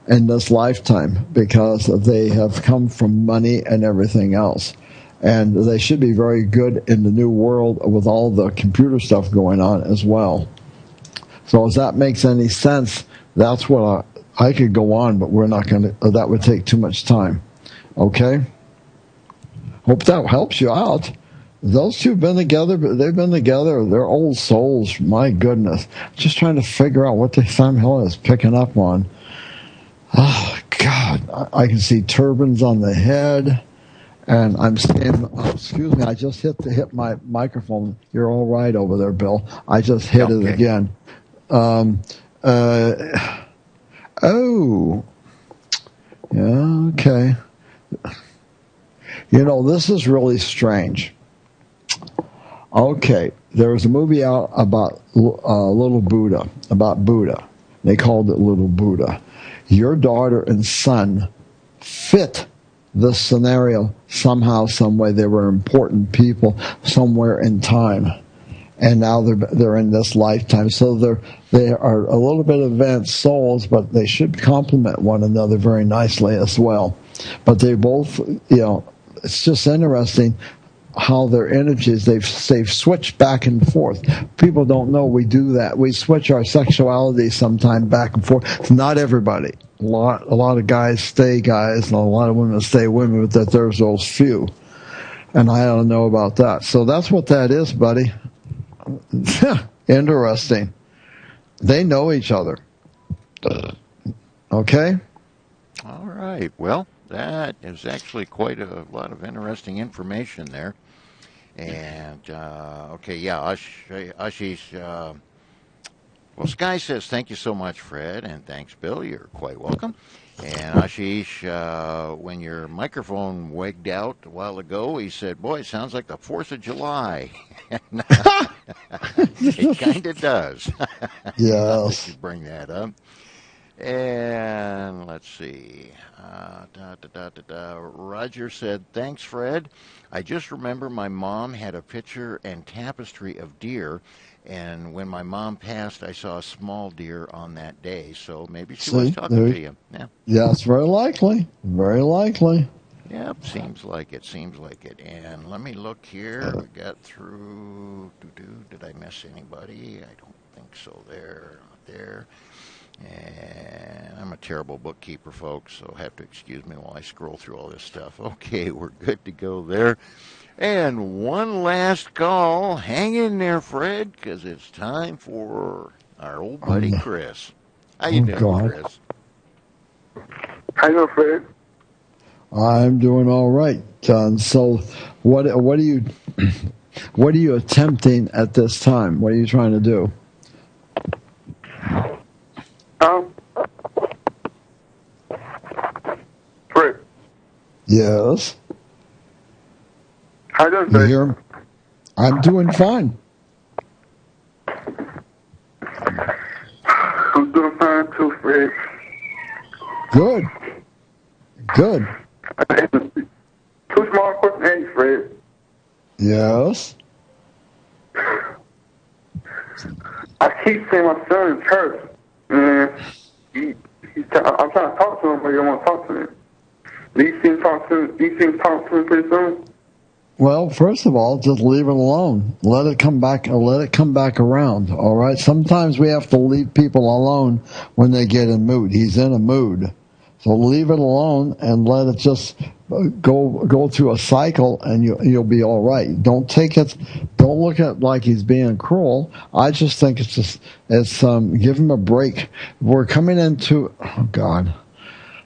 in this lifetime, because they have come from money and everything else. And they should be very good in the new world with all the computer stuff going on as well. So if that makes any sense, that's what I could go on, but we're not going to. That would take too much time. Okay. Hope that helps you out. Those two have been together, but they've been together. They're old souls. My goodness. Just trying to figure out what the Sam Hill is picking up on. Oh, God. I can see turbans on the head. And I'm seeing, excuse me, I just hit my microphone. You're all right over there, Bill. I just hit it again. Oh. Yeah, okay. You know, this is really strange. Okay, there was a movie out about Little Buddha, about Buddha. They called it Little Buddha. Your daughter and son fit this scenario somehow, some way. They were important people somewhere in time, and now they're in this lifetime. So they are a little bit advanced souls, but they should complement one another very nicely as well. But they both, it's just interesting how their energies, they've switched back and forth. People don't know we do that. We switch our sexuality sometime back and forth. Not everybody. A lot of guys stay guys, and a lot of women stay women, but that there's those few. And I don't know about that. So that's what that is, buddy. Interesting. They know each other. Okay? All right. Well, that is actually quite a lot of interesting information there. And, Ashish, well, Sky says, thank you so much, Fred, and thanks, Bill. You're quite welcome. And Ashish, when your microphone wigged out a while ago, he said, boy, it sounds like the 4th of July. It kind of does. Yes. You bring that up. And let's see. Roger said, thanks, Fred. I just remember my mom had a picture and tapestry of deer, and when my mom passed, I saw a small deer on that day. So maybe she was talking to you. Yeah. Yeah, it's very likely. Very likely. Yep, seems like it. And let me look here. We got through. Did I miss anybody? I don't think so. Not there. And I'm a terrible bookkeeper, folks, so have to excuse me while I scroll through all this stuff. Okay, we're good to go there. And one last call. Hang in there, Fred, because it's time for our old buddy Chris. How you doing, Chris? How you doing, Fred? I'm doing all right, John. So what are you attempting at this time? What are you trying to do? Fred. Yes. How you doing, Fred? You hear him? I'm doing fine. I'm doing fine too, Fred. Good. Two small questions, hey, Fred. Yes. I keep saying my son is hurt, and I'm trying to talk to him, but he don't want to talk to me. Do you think talk to him pretty soon? Well, first of all, just leave it alone. Let it come back around. All right. Sometimes we have to leave people alone when they get in mood. He's in a mood, so leave it alone and let it just go through a cycle, and you'll be all right. Don't look at it like he's being cruel. I just think it's give him a break. We're coming into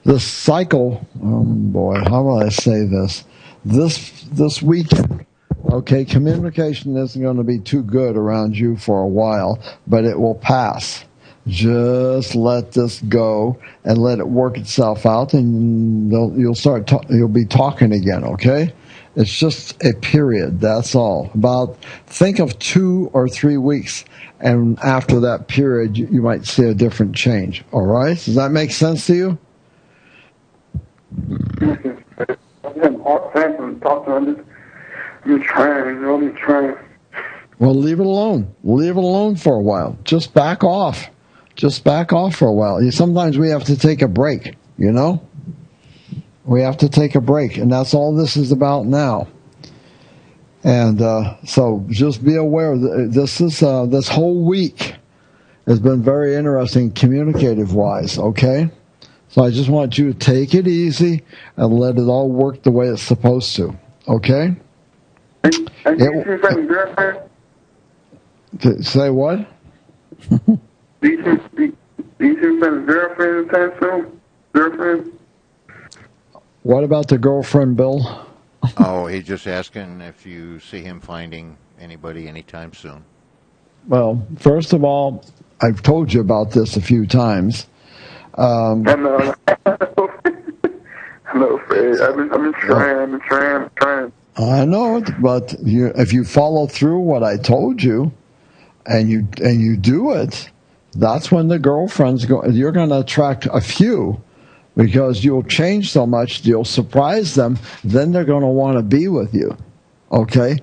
this cycle. Oh boy, how will I say this? This weekend, okay, communication isn't going to be too good around you for a while, but it will pass. Just let this go and let it work itself out, and you'll be talking again, okay? It's just a period, that's all. Think of 2 or 3 weeks, and after that period, you might see a different change, all right? Does that make sense to you? I'm having a hard time to talk to him. I'm trying. Well, leave it alone. Leave it alone for a while. Just back off. For a while. Sometimes we have to take a break, We have to take a break, and that's all this is about now. And so just be aware that this whole week has been very interesting communicative-wise, okay? So I just want you to take it easy and let it all work the way it's supposed to, okay? And you see friend's girlfriend? Say what? Do you see friend's girlfriend anytime soon? Girlfriend? What about the girlfriend, Bill? Oh, he's just asking if you see him finding anybody anytime soon. Well, first of all, I've told you about this a few times. I know, Fred. I've been trying. I know it, but if you follow through what I told you, and you do it, that's when the girlfriends go. You're going to attract a few, because you'll change so much, you'll surprise them. Then they're going to want to be with you, okay?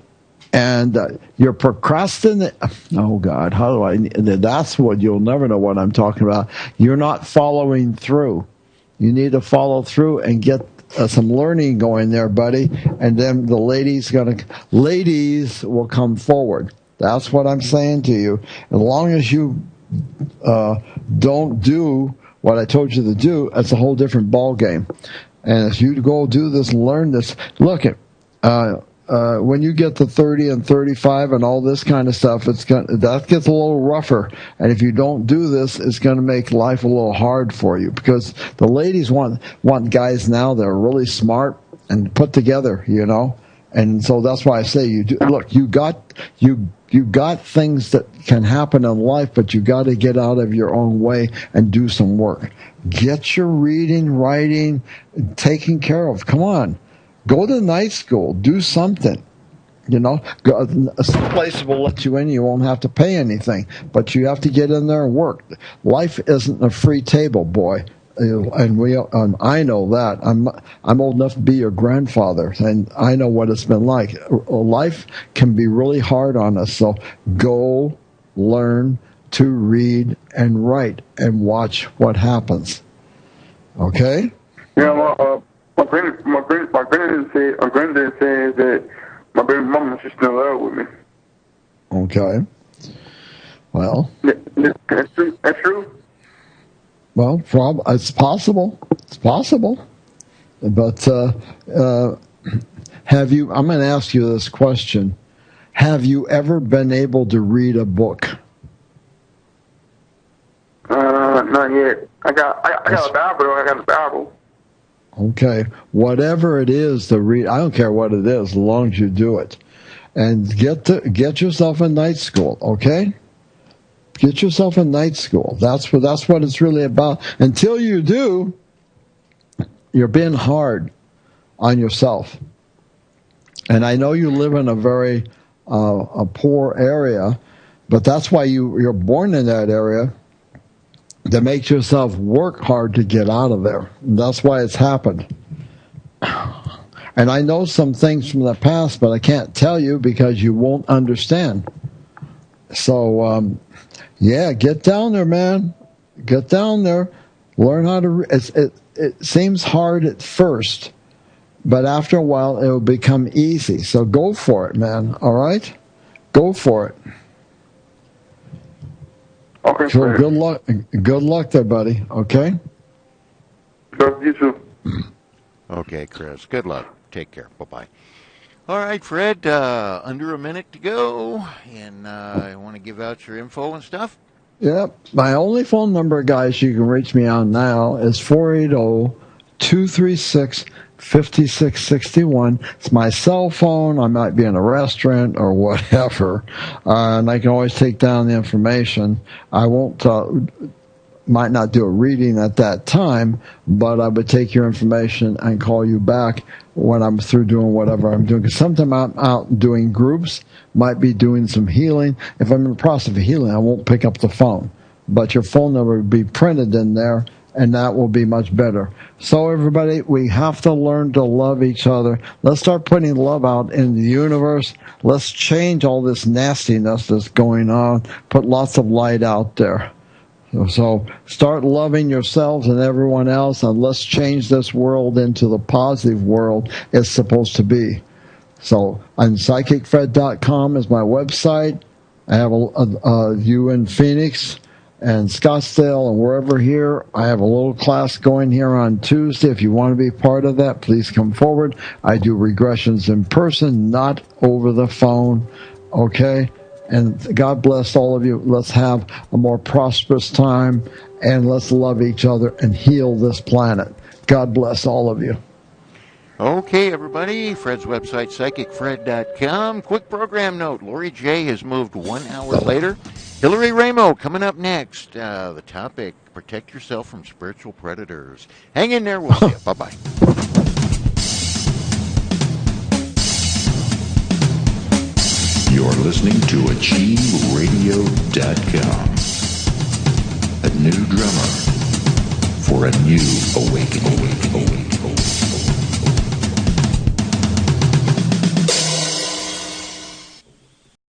And you're procrastinating. Oh God, how do I? That's what you'll never know what I'm talking about. You're not following through. You need to follow through and get some learning going there, buddy. And then the ladies will come forward. That's what I'm saying to you. As long as you don't do what I told you to do, it's a whole different ball game. And if you go do this, learn this. Look at when you get to 30 and 35 and all this kind of stuff, that gets a little rougher. And if you don't do this, it's going to make life a little hard for you, because the ladies want guys now that are really smart and put together, you know. And so that's why I say look, you got things that can happen in life, but you got to get out of your own way and do some work. Get your reading, writing, taken care of. Come on. Go to night school. Do something. You know, some place will let you in. You won't have to pay anything, but you have to get in there and work. Life isn't a free table, boy. And I know that. I'm old enough to be your grandfather, and I know what it's been like. Life can be really hard on us, so go learn to read and write and watch what happens. Okay? Yeah, well, my granddad says that my baby mama is still in love with me. Okay. Well. That's true. That's true. Well, it's possible. It's possible. But have you? I'm going to ask you this question: have you ever been able to read a book? Not yet. I got a Bible. I got a Bible. Okay, whatever it is to read, I don't care what it is, as long as you do it, and get yourself in night school. Okay, get yourself in night school. That's what it's really about. Until you do, you're being hard on yourself. And I know you live in a very a poor area, but that's why you're born in that area, to make yourself work hard to get out of there. And that's why it's happened. And I know some things from the past, but I can't tell you because you won't understand. So, yeah, get down there, man. Get down there. Learn how to. It seems hard at first, but after a while, it will become easy. So go for it, man. All right? Go for it. Okay. So good luck. Good luck there, buddy. Okay? You too. Okay, Chris. Good luck. Take care. Bye-bye. All right, Fred, under a minute to go, and I want to give out your info and stuff. Yep. My only phone number, guys, you can reach me on now is 480-236-5661. It's my cell phone. I might be in a restaurant or whatever, and I can always take down the information. I won't, might not do a reading at that time, but I would take your information and call you back when I'm through doing whatever I'm doing. Because sometimes I'm out doing groups, might be doing some healing. If I'm in the process of healing, I won't pick up the phone. But your phone number will be printed in there, and that will be much better. So everybody, we have to learn to love each other. Let's start putting love out in the universe. Let's change all this nastiness that's going on. Put lots of light out there. So start loving yourselves and everyone else, and let's change this world into the positive world it's supposed to be. So on psychicfred.com is my website. I have you in Phoenix, and Scottsdale and wherever here. I have a little class going here on Tuesday. If you want to be part of that, please come forward. I do regressions in person, not over the phone. Okay? And God bless all of you. Let's have a more prosperous time, and let's love each other and heal this planet. God bless all of you. Okay, everybody. Fred's website, psychicfred.com. Quick program note. Lori J. has moved 1 hour later. Hillary Ramo coming up next. The topic, protect yourself from spiritual predators. Hang in there. We'll see you. Bye-bye. You're listening to AchieveRadio.com. A new drummer for a new awakening.